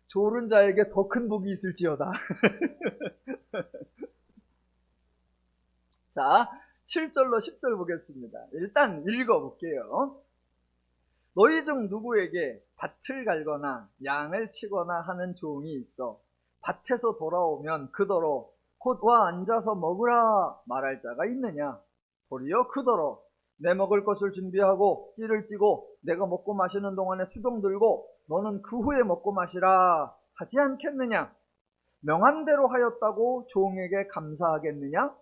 졸은 자에게 더 큰 복이 있을지어다. 자, 7절로 10절 보겠습니다. 일단 읽어볼게요. 너희 중 누구에게 밭을 갈거나 양을 치거나 하는 종이 있어 밭에서 돌아오면 그더러 곧 와 앉아서 먹으라 말할 자가 있느냐? 도리어 그더러 내 먹을 것을 준비하고 띠를 띠고 내가 먹고 마시는 동안에 수종 들고 너는 그 후에 먹고 마시라 하지 않겠느냐? 명한 대로 하였다고 종에게 감사하겠느냐?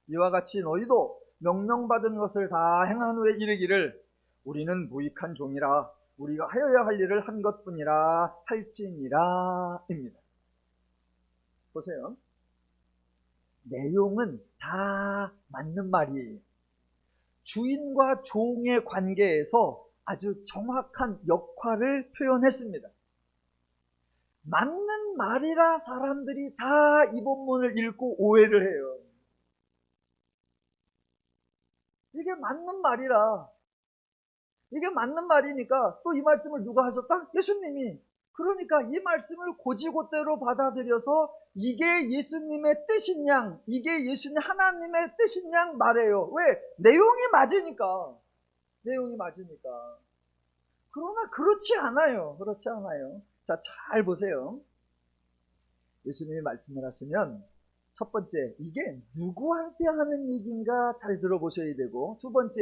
이와 같이 너희도 명령받은 것을 다 행한 후에 이르기를 우리는 무익한 종이라 우리가 하여야 할 일을 한 것뿐이라 할지니라 입니다. 보세요. 내용은 다 맞는 말이에요. 주인과 종의 관계에서 아주 정확한 역할을 표현했습니다. 맞는 말이라 사람들이 다 이 본문을 읽고 오해를 해요. 이게 맞는 말이라, 이게 맞는 말이니까 또 이 말씀을 누가 하셨다? 예수님이. 그러니까 이 말씀을 곧이곧대로 받아들여서 이게 예수님의 뜻인 양, 이게 예수님 하나님의 뜻인 양 말해요. 왜? 내용이 맞으니까. 내용이 맞으니까. 그러나 그렇지 않아요. 그렇지 않아요. 자, 잘 보세요. 예수님이 말씀을 하시면 첫 번째, 이게 누구한테 하는 얘기인가 잘 들어보셔야 되고, 두 번째,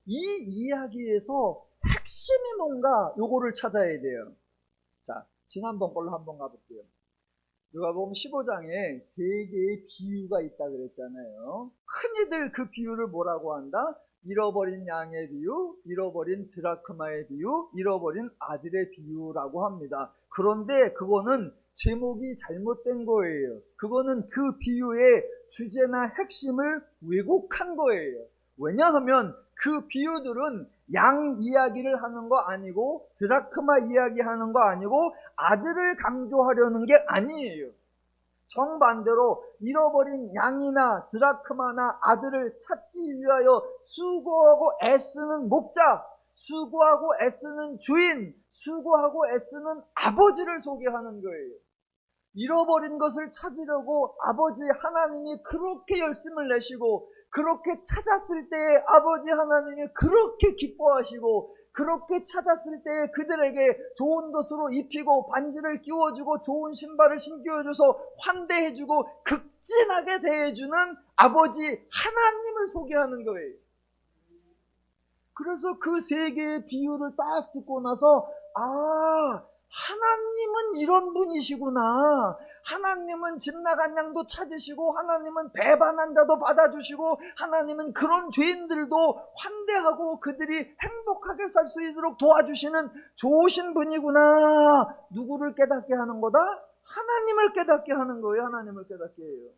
이 이야기에서 핵심이 뭔가 요거를 찾아야 돼요. 자, 지난번 걸로 한번 가볼게요. 누가복음 15장에 세 개의 비유가 있다 그랬잖아요. 흔히들 그 비유를 뭐라고 한다? 잃어버린 양의 비유, 잃어버린 드라크마의 비유, 잃어버린 아들의 비유라고 합니다. 그런데 그거는 제목이 잘못된 거예요. 그거는 그 비유의 주제나 핵심을 왜곡한 거예요. 왜냐하면 그 비유들은 양 이야기를 하는 거 아니고 드라크마 이야기 하는 거 아니고 아들을 강조하려는 게 아니에요. 정반대로 잃어버린 양이나 드라크마나 아들을 찾기 위하여 수고하고 애쓰는 목자, 수고하고 애쓰는 주인, 수고하고 애쓰는 아버지를 소개하는 거예요. 잃어버린 것을 찾으려고 아버지 하나님이 그렇게 열심을 내시고 그렇게 찾았을 때에 아버지 하나님이 그렇게 기뻐하시고 그렇게 찾았을 때에 그들에게 좋은 것으로 입히고 반지를 끼워주고 좋은 신발을 신겨줘서 환대해주고 극진하게 대해주는 아버지 하나님을 소개하는 거예요. 그래서 그 세 개의 비유를 딱 듣고 나서 하나님은 이런 분이시구나. 하나님은 집 나간 양도 찾으시고 하나님은 배반한 자도 받아주시고 하나님은 그런 죄인들도 환대하고 그들이 행복하게 살 수 있도록 도와주시는 좋으신 분이구나. 누구를 깨닫게 하는 거다? 하나님을 깨닫게 하는 거예요. 하나님을 깨닫게 해요.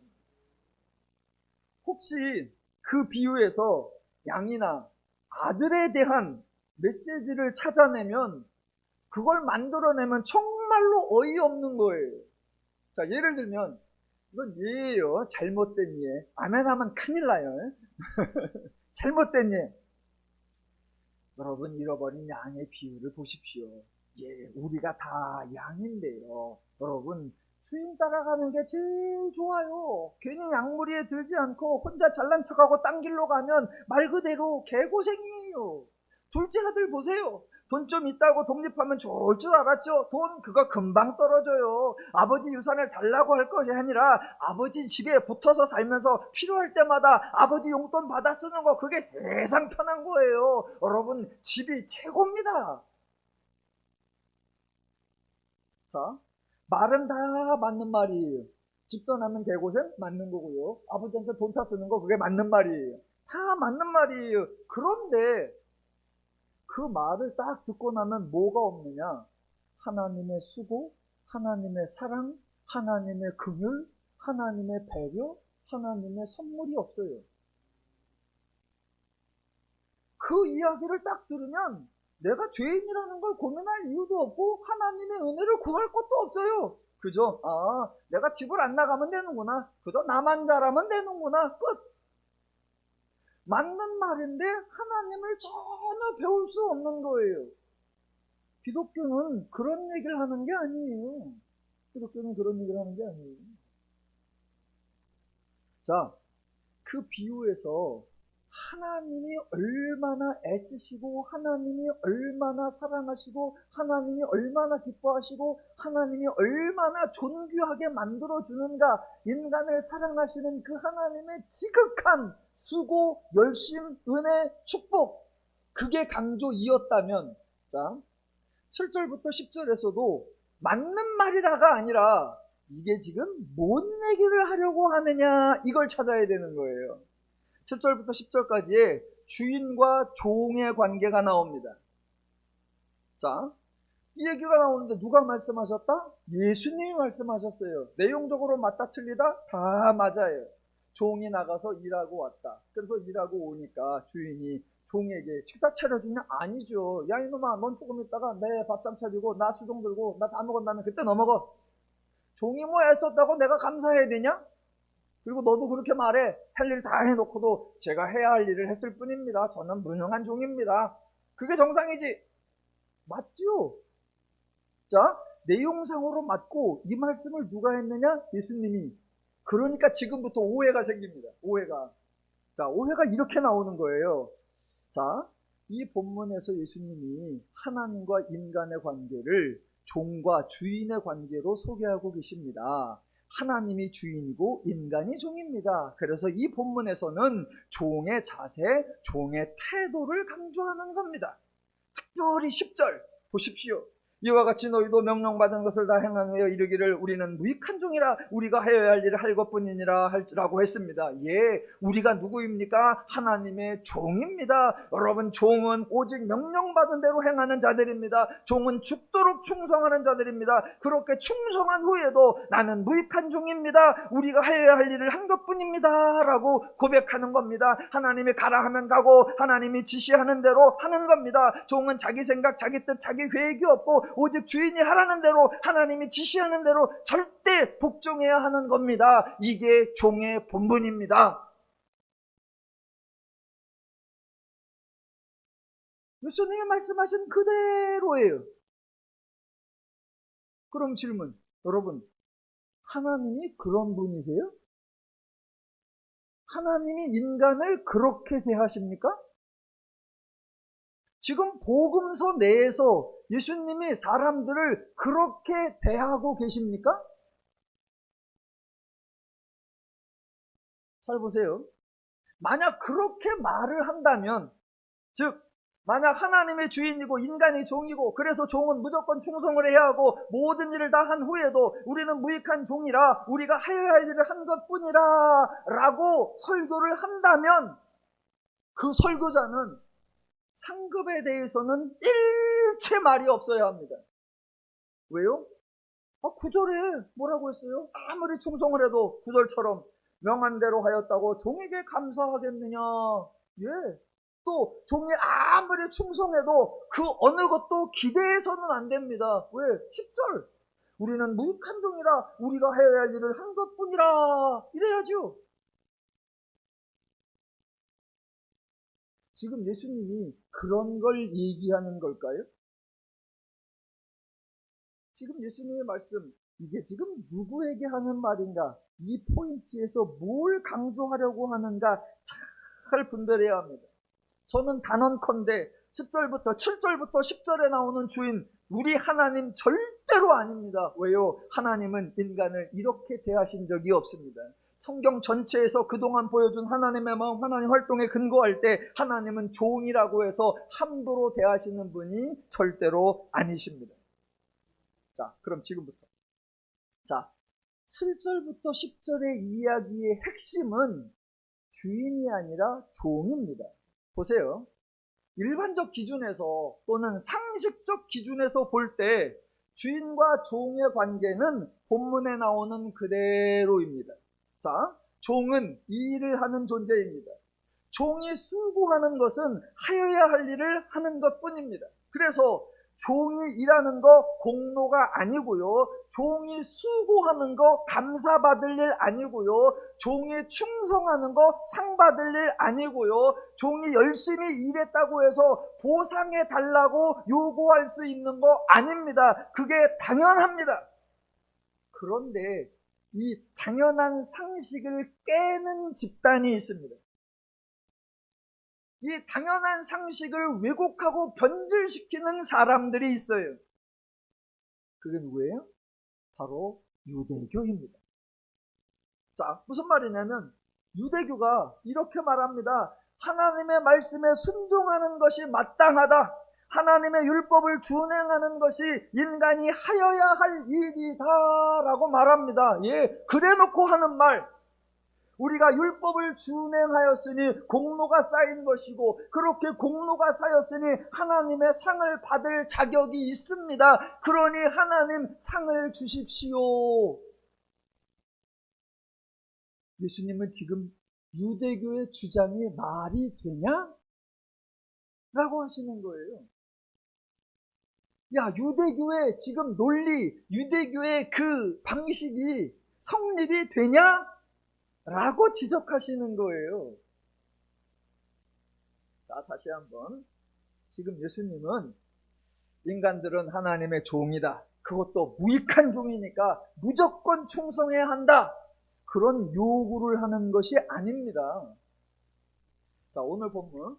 혹시 그 비유에서 양이나 아들에 대한 메시지를 찾아내면 그걸 만들어내면 정말로 어이없는 거예요. 자, 예를 들면 이건 예예요. 잘못된 예. 아멘 하면 큰일 나요. 잘못된 예. 여러분 잃어버린 양의 비유를 보십시오. 예, 우리가 다 양인데요. 여러분 주인 따라가는 게 제일 좋아요. 괜히 양무리에 들지 않고 혼자 잘난 척하고 딴 길로 가면 말 그대로 개고생이에요. 둘째 아들 보세요. 돈 좀 있다고 독립하면 좋을 줄 알았죠. 돈 그거 금방 떨어져요. 아버지 유산을 달라고 할 것이 아니라 아버지 집에 붙어서 살면서 필요할 때마다 아버지 용돈 받아 쓰는 거 그게 세상 편한 거예요. 여러분 집이 최고입니다. 자, 말은 다 맞는 말이에요. 집도 나면 개고생 맞는 거고요. 아버지한테 돈 타 쓰는 거 그게 맞는 말이에요. 다 맞는 말이에요. 그런데 그 말을 딱 듣고 나면 뭐가 없느냐? 하나님의 수고, 하나님의 사랑, 하나님의 긍휼, 하나님의 배려, 하나님의 선물이 없어요. 그 이야기를 딱 들으면 내가 죄인이라는 걸 고민할 이유도 없고 하나님의 은혜를 구할 것도 없어요. 그죠? 아, 내가 집을 안 나가면 되는구나. 그죠? 나만 잘하면 되는구나. 끝. 맞는 말인데 하나님을 전혀 배울 수 없는 거예요. 기독교는 그런 얘기를 하는 게 아니에요. 기독교는 그런 얘기를 하는 게 아니에요. 자, 그 비유에서 하나님이 얼마나 애쓰시고 하나님이 얼마나 사랑하시고 하나님이 얼마나 기뻐하시고 하나님이 얼마나 존귀하게 만들어주는가, 인간을 사랑하시는 그 하나님의 지극한 수고, 열심, 은혜, 축복, 그게 강조이었다면, 자, 7절부터 10절에서도 맞는 말이라가 아니라 이게 지금 뭔 얘기를 하려고 하느냐, 이걸 찾아야 되는 거예요. 7절부터 10절까지의 주인과 종의 관계가 나옵니다. 자, 이 얘기가 나오는데 누가 말씀하셨다? 예수님이 말씀하셨어요. 내용적으로 맞다 틀리다? 다 맞아요. 종이 나가서 일하고 왔다. 그래서 일하고 오니까 주인이 종에게 식사 차려주냐? 아니죠. 야 이놈아, 넌 조금 있다가 내 밥상 차리고 나 수종 들고 나 다 먹은 다음에 그때 너 먹어. 종이 뭐 애썼다고 내가 감사해야 되냐? 그리고 너도 그렇게 말해. 할 일 다 해놓고도 제가 해야 할 일을 했을 뿐입니다. 저는 무능한 종입니다. 그게 정상이지. 맞죠? 자, 내용상으로 맞고 이 말씀을 누가 했느냐? 예수님이. 그러니까 지금부터 오해가 생깁니다. 오해가. 자, 오해가 이렇게 나오는 거예요. 자, 이 본문에서 예수님이 하나님과 인간의 관계를 종과 주인의 관계로 소개하고 계십니다. 하나님이 주인이고 인간이 종입니다. 그래서 이 본문에서는 종의 자세, 종의 태도를 강조하는 겁니다. 특별히 10절 보십시오. 이와 같이 너희도 명령받은 것을 다 행하여 이르기를 우리는 무익한 종이라 우리가 하여야 할 일을 할 것뿐이니라 라고 했습니다. 예, 우리가 누구입니까? 하나님의 종입니다. 여러분, 종은 오직 명령받은 대로 행하는 자들입니다. 종은 죽도록 충성하는 자들입니다. 그렇게 충성한 후에도 나는 무익한 종입니다. 우리가 하여야 할 일을 한 것뿐입니다 라고 고백하는 겁니다. 하나님이 가라 하면 가고 하나님이 지시하는 대로 하는 겁니다. 종은 자기 생각, 자기 뜻, 자기 계획이 없고 오직 주인이 하라는 대로, 하나님이 지시하는 대로 절대 복종해야 하는 겁니다. 이게 종의 본분입니다. 예수님이 말씀하신 그대로예요. 그럼 질문, 여러분, 하나님이 그런 분이세요? 하나님이 인간을 그렇게 대하십니까? 지금 복음서 내에서 예수님이 사람들을 그렇게 대하고 계십니까? 잘 보세요. 만약 그렇게 말을 한다면, 즉 만약 하나님의 주인이고 인간이 종이고 그래서 종은 무조건 충성을 해야 하고 모든 일을 다 한 후에도 우리는 무익한 종이라 우리가 하여야 할 일을 한 것뿐이라 라고 설교를 한다면 그 설교자는 상급에 대해서는 일체 말이 없어야 합니다. 왜요? 9절에 뭐라고 했어요? 아무리 충성을 해도 9절처럼 명한 대로 하였다고 종에게 감사하겠느냐? 예. 또 종이 아무리 충성해도 그 어느 것도 기대해서는 안 됩니다. 왜? 10절. 우리는 무익한 종이라 우리가 해야 할 일을 한 것뿐이라 이래야죠. 지금 예수님이 그런 걸 얘기하는 걸까요? 지금 예수님의 말씀, 이게 지금 누구에게 하는 말인가? 이 포인트에서 뭘 강조하려고 하는가 잘 분별해야 합니다. 저는 단언컨대 10절부터 7절부터 10절에 나오는 주인, 우리 하나님 절대로 아닙니다. 왜요? 하나님은 인간을 이렇게 대하신 적이 없습니다. 성경 전체에서 그동안 보여준 하나님의 마음, 하나님 활동에 근거할 때 하나님은 종이라고 해서 함부로 대하시는 분이 절대로 아니십니다. 자, 그럼 지금부터. 자, 7절부터 10절의 이야기의 핵심은 주인이 아니라 종입니다. 보세요. 일반적 기준에서 또는 상식적 기준에서 볼 때 주인과 종의 관계는 본문에 나오는 그대로입니다. 자, 종은 이 일을 하는 존재입니다. 종이 수고하는 것은 하여야 할 일을 하는 것뿐입니다. 그래서 종이 일하는 거 공로가 아니고요. 종이 수고하는 거 감사받을 일 아니고요. 종이 충성하는 거 상받을 일 아니고요. 종이 열심히 일했다고 해서 보상해 달라고 요구할 수 있는 거 아닙니다. 그게 당연합니다. 그런데 이 당연한 상식을 깨는 집단이 있습니다. 이 당연한 상식을 왜곡하고 변질시키는 사람들이 있어요. 그게 누구예요? 바로 유대교입니다. 자, 무슨 말이냐면 유대교가 이렇게 말합니다. 하나님의 말씀에 순종하는 것이 마땅하다. 하나님의 율법을 준행하는 것이 인간이 하여야 할 일이다 라고 말합니다. 예, 그래놓고 하는 말, 우리가 율법을 준행하였으니 공로가 쌓인 것이고 그렇게 공로가 쌓였으니 하나님의 상을 받을 자격이 있습니다. 그러니 하나님 상을 주십시오. 예수님은 지금 유대교의 주장이 말이 되냐? 라고 하시는 거예요. 야, 유대교의 지금 논리, 유대교의 그 방식이 성립이 되냐? 라고 지적하시는 거예요. 자, 다시 한번. 지금 예수님은 인간들은 하나님의 종이다. 그것도 무익한 종이니까 무조건 충성해야 한다. 그런 요구를 하는 것이 아닙니다. 자, 오늘 본문.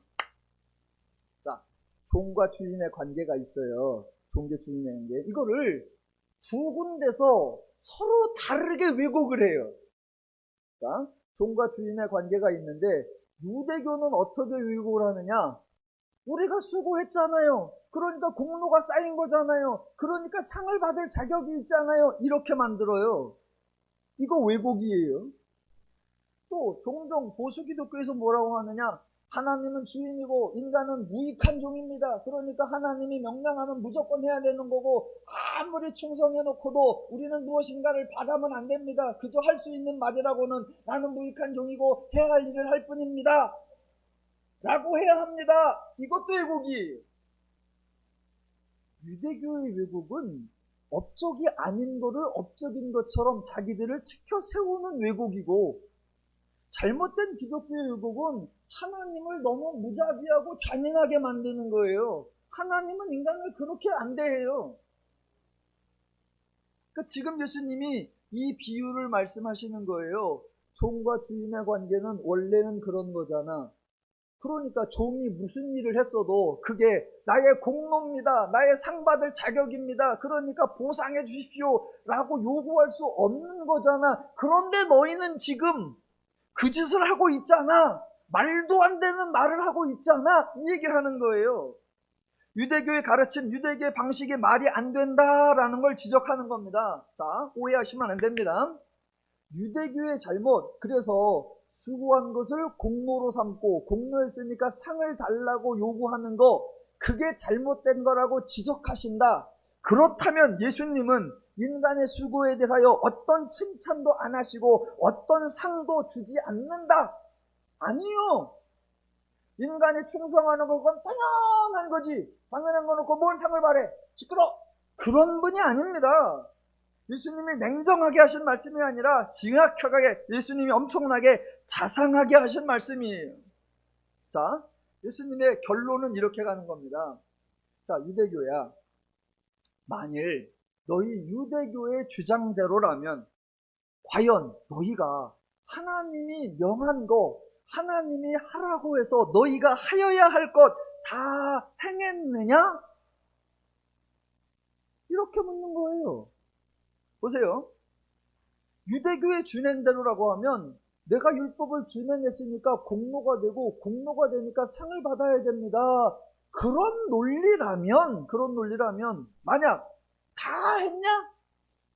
자, 종과 주인의 관계가 있어요. 종과 주인의 관계. 이거를 두 군데서 서로 다르게 왜곡을 해요. 자, 종과 주인의 관계가 있는데 유대교는 어떻게 왜곡을 하느냐? 우리가 수고했잖아요. 그러니까 공로가 쌓인 거잖아요. 그러니까 상을 받을 자격이 있잖아요. 이렇게 만들어요. 이거 왜곡이에요. 또 종종 보수 기독교에서 뭐라고 하느냐? 하나님은 주인이고 인간은 무익한 종입니다. 그러니까 하나님이 명령하면 무조건 해야 되는 거고 아무리 충성해놓고도 우리는 무엇인가를 바라면 안 됩니다. 그저 할 수 있는 말이라고는 나는 무익한 종이고 해야 할 일을 할 뿐입니다. 라고 해야 합니다. 이것도 왜곡이에요. 유대교의 왜곡은 업적이 아닌 거를 업적인 것처럼 자기들을 지켜 세우는 왜곡이고, 잘못된 기독교의 왜곡은 하나님을 너무 무자비하고 잔인하게 만드는 거예요. 하나님은 인간을 그렇게 안 대해요. 그러니까 지금 예수님이 이 비유를 말씀하시는 거예요. 종과 주인의 관계는 원래는 그런 거잖아. 그러니까 종이 무슨 일을 했어도 그게 나의 공로입니다. 나의 상 받을 자격입니다. 그러니까 보상해 주십시오 라고 요구할 수 없는 거잖아. 그런데 너희는 지금 그 짓을 하고 있잖아. 말도 안 되는 말을 하고 있잖아. 이 얘기를 하는 거예요. 유대교의 가르침, 유대교의 방식이 말이 안 된다라는 걸 지적하는 겁니다. 자, 오해하시면 안 됩니다. 유대교의 잘못, 그래서 수고한 것을 공로로 삼고 공로했으니까 상을 달라고 요구하는 거, 그게 잘못된 거라고 지적하신다. 그렇다면 예수님은 인간의 수고에 대하여 어떤 칭찬도 안 하시고 어떤 상도 주지 않는다. 아니요. 인간이 충성하는 건 당연한 거지. 당연한 거 놓고 뭘 상을 바래? 시끄러. 그런 분이 아닙니다. 예수님이 냉정하게 하신 말씀이 아니라 정확하게 예수님이 엄청나게 자상하게 하신 말씀이에요. 자, 예수님의 결론은 이렇게 가는 겁니다. 자, 유대교야. 만일 너희 유대교의 주장대로라면 과연 너희가 하나님이 명한 거, 하나님이 하라고 해서 너희가 하여야 할 것 다 행했느냐? 이렇게 묻는 거예요. 보세요. 유대교의 준행대로라고 하면 내가 율법을 준행했으니까 공로가 되고 공로가 되니까 상을 받아야 됩니다. 그런 논리라면 만약 다 했냐?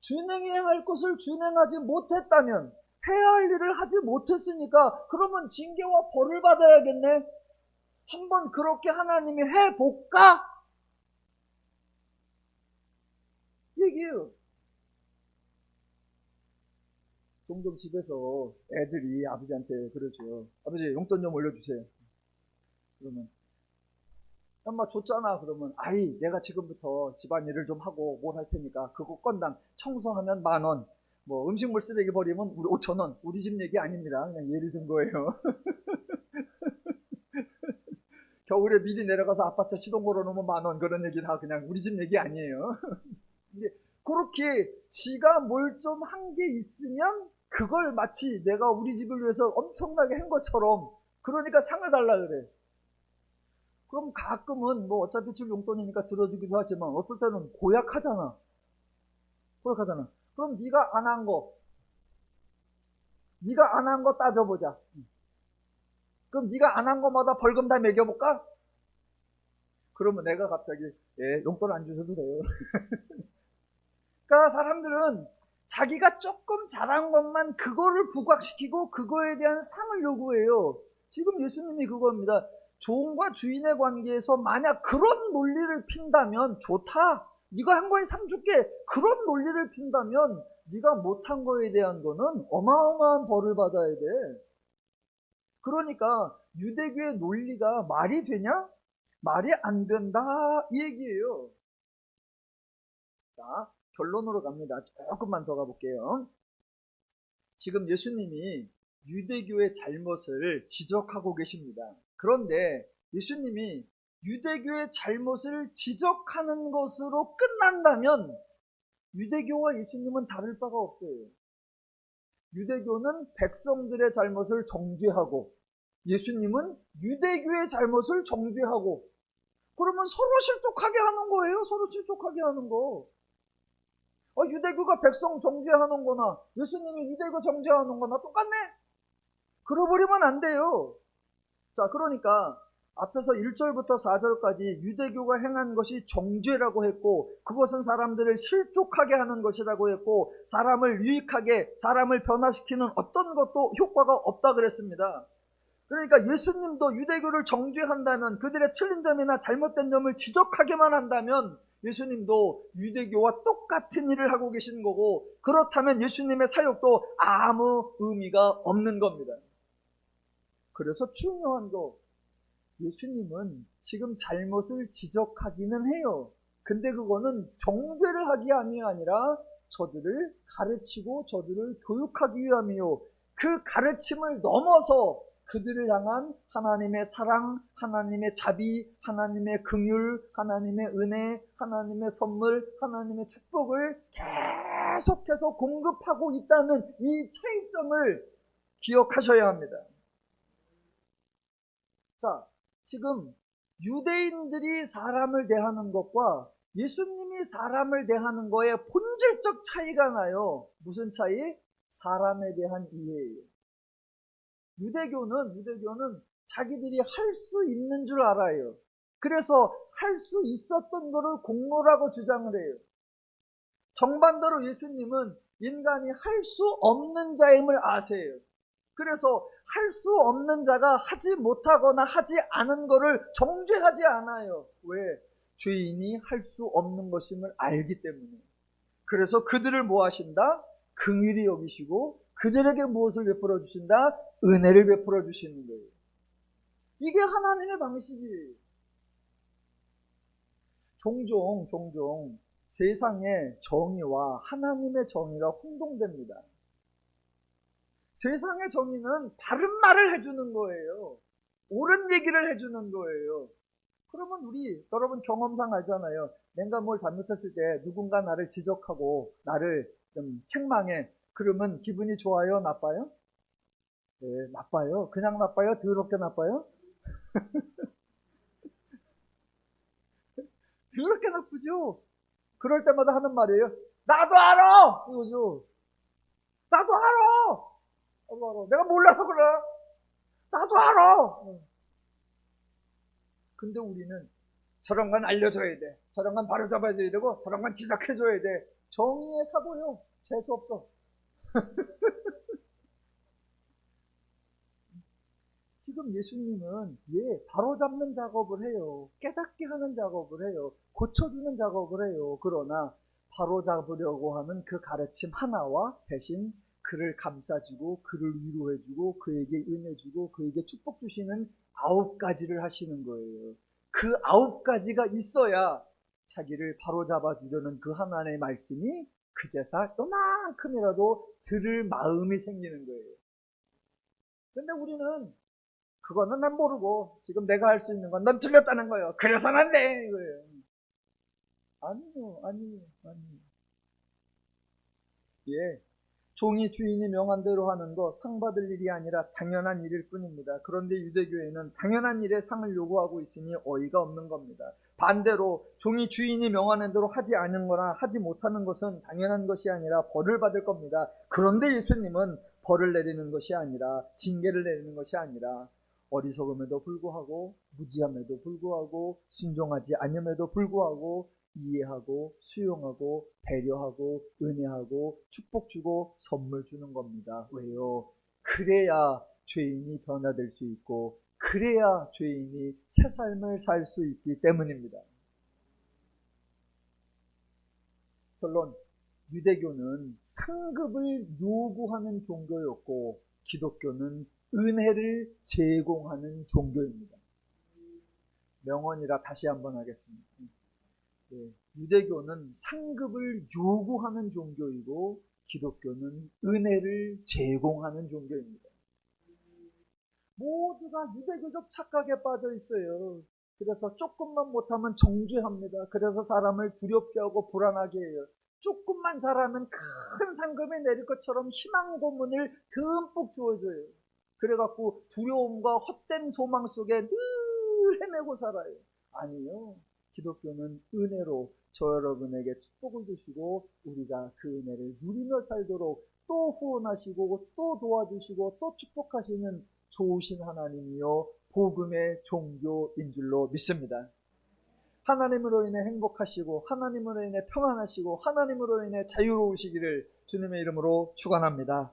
준행해야 할 것을 준행하지 못했다면, 해야 할 일을 하지 못했으니까 그러면 징계와 벌을 받아야겠네. 한번 그렇게 하나님이 해볼까? 얘기해요. 종종 집에서 애들이 아버지한테 그러죠. 아버지 용돈 좀 올려주세요. 그러면 엄마 줬잖아. 그러면 아이 내가 지금부터 집안일을 좀 하고 뭘 할 테니까 그거 건당 청소하면 10,000원, 뭐 음식물 쓰레기 버리면 5,000원. 우리 집 얘기 아닙니다. 그냥 예를 든 거예요. 겨울에 미리 내려가서 아파트 시동 걸어놓으면 10,000원. 그런 얘기 다 그냥 우리 집 얘기 아니에요. 근데 그렇게 지가 뭘 좀 한 게 있으면 그걸 마치 내가 우리 집을 위해서 엄청나게 한 것처럼, 그러니까 상을 달라 그래. 그럼 가끔은 뭐 어차피 줄 용돈이니까 들어주기도 하지만 어떨 때는 고약하잖아. 고약하잖아. 그럼 네가 안 한 거, 네가 안 한 거 따져보자. 그럼 네가 안 한 거마다 벌금 다 매겨볼까? 그러면 내가 갑자기 용돈 안 주셔도 돼요. 그러니까 사람들은 자기가 조금 잘한 것만 그거를 부각시키고 그거에 대한 상을 요구해요. 지금 예수님이 그겁니다. 종과 주인의 관계에서 만약 그런 논리를 핀다면 좋다. 네가 한 거에 상 줄게. 그런 논리를 핀다면 네가 못한 거에 대한 거는 어마어마한 벌을 받아야 돼. 그러니까 유대교의 논리가 말이 되냐? 말이 안 된다 이 얘기예요. 자, 결론으로 갑니다. 조금만 더 가볼게요. 지금 예수님이 유대교의 잘못을 지적하고 계십니다. 그런데 예수님이 유대교의 잘못을 지적하는 것으로 끝난다면 유대교와 예수님은 다를 바가 없어요. 유대교는 백성들의 잘못을 정죄하고 예수님은 유대교의 잘못을 정죄하고, 그러면 서로 실족하게 하는 거예요. 서로 실족하게 하는 거. 유대교가 백성 정죄하는 거나 예수님이 유대교 정죄하는 거나 똑같네? 그러버리면 안 돼요. 자, 그러니까 앞에서 1절부터 4절까지 유대교가 행한 것이 정죄라고 했고, 그것은 사람들을 실족하게 하는 것이라고 했고, 사람을 유익하게, 사람을 변화시키는 어떤 것도 효과가 없다 그랬습니다. 그러니까 예수님도 유대교를 정죄한다면, 그들의 틀린 점이나 잘못된 점을 지적하게만 한다면 예수님도 유대교와 똑같은 일을 하고 계신 거고, 그렇다면 예수님의 사역도 아무 의미가 없는 겁니다. 그래서 중요한 거, 예수님은 지금 잘못을 지적하기는 해요. 근데 그거는 정죄를 하기 위함이 아니라 저들을 가르치고 저들을 교육하기 위함이요. 그 가르침을 넘어서 그들을 향한 하나님의 사랑, 하나님의 자비, 하나님의 긍휼, 하나님의 은혜, 하나님의 선물, 하나님의 축복을 계속해서 공급하고 있다는 이 차이점을 기억하셔야 합니다. 자, 지금 유대인들이 사람을 대하는 것과 예수님이 사람을 대하는 거에 본질적 차이가 나요. 무슨 차이? 사람에 대한 이해예요. 유대교는 자기들이 할 수 있는 줄 알아요. 그래서 할 수 있었던 거를 공로라고 주장을 해요. 정반대로 예수님은 인간이 할 수 없는 자임을 아세요. 그래서 할 수 없는 자가 하지 못하거나 하지 않은 거를 정죄하지 않아요. 왜? 죄인이 할 수 없는 것임을 알기 때문에. 그래서 그들을 뭐 하신다? 긍휼히 여기시고 그들에게 무엇을 베풀어 주신다? 은혜를 베풀어 주시는 거예요. 이게 하나님의 방식이에요. 종종 세상의 정의와 하나님의 정의가 혼동됩니다. 세상의 정의는 바른 말을 해주는 거예요. 옳은 얘기를 해주는 거예요. 그러면 여러분 경험상 알잖아요. 내가 뭘 잘못했을 때 누군가 나를 지적하고 나를 좀 책망해. 그러면 기분이 좋아요? 나빠요? 네, 나빠요. 그냥 나빠요? 더럽게 나빠요? 더럽게 나쁘죠? 그럴 때마다 하는 말이에요. 나도 알아! 이거죠. 나도 알아! 내가 몰라서 그래. 나도 알아. 근데 우리는 저런 건 알려줘야 돼. 저런 건 바로잡아줘야 되고 저런 건 지적해줘야 돼. 정의의 사도요. 재수 없어. 지금 예수님은 바로잡는 작업을 해요. 깨닫게 하는 작업을 해요. 고쳐주는 작업을 해요. 그러나 바로잡으려고 하는 그 가르침 하나와 대신 그를 감싸주고 그를 위로해주고 그에게 은혜주고 그에게 축복 주시는 9가지를 하시는 거예요. 그 9가지가 있어야 자기를 바로잡아 주려는 그 하나님의 말씀이 그제서 요만큼이라도 들을 마음이 생기는 거예요. 근데 우리는 그거는 난 모르고 지금 내가 할 수 있는 건 넌 틀렸다는 거예요. 그래서는 안 돼 이거예요. 아니요. 예, 종이 주인이 명한 대로 하는 거 상 받을 일이 아니라 당연한 일일 뿐입니다. 그런데 유대교회는 당연한 일에 상을 요구하고 있으니 어이가 없는 겁니다. 반대로 종이 주인이 명하는 대로 하지 않은 거나 하지 못하는 것은 당연한 것이 아니라 벌을 받을 겁니다. 그런데 예수님은 벌을 내리는 것이 아니라 징계를 내리는 것이 아니라 어리석음에도 불구하고 무지함에도 불구하고 순종하지 않음에도 불구하고 이해하고 수용하고 배려하고 은혜하고 축복 주고 선물 주는 겁니다. 왜요? 그래야 죄인이 변화될 수 있고 그래야 죄인이 새 삶을 살 수 있기 때문입니다. 결론, 유대교는 상급을 요구하는 종교였고 기독교는 은혜를 제공하는 종교입니다. 명언이라 다시 한번 하겠습니다. 유대교는 상급을 요구하는 종교이고 기독교는 은혜를 제공하는 종교입니다. 모두가 유대교적 착각에 빠져 있어요. 그래서 조금만 못하면 정죄합니다. 그래서 사람을 두렵게 하고 불안하게 해요. 조금만 잘하면 큰 상급이 내릴 것처럼 희망 고문을 듬뿍 주어줘요. 그래갖고 두려움과 헛된 소망 속에 늘 헤매고 살아요. 아니요. 기독교는 은혜로 저 여러분에게 축복을 주시고 우리가 그 은혜를 누리며 살도록 또 후원하시고 또 도와주시고 또 축복하시는 좋으신 하나님이요 복음의 종교인 줄로 믿습니다. 하나님으로 인해 행복하시고 하나님으로 인해 평안하시고 하나님으로 인해 자유로우시기를 주님의 이름으로 축원합니다.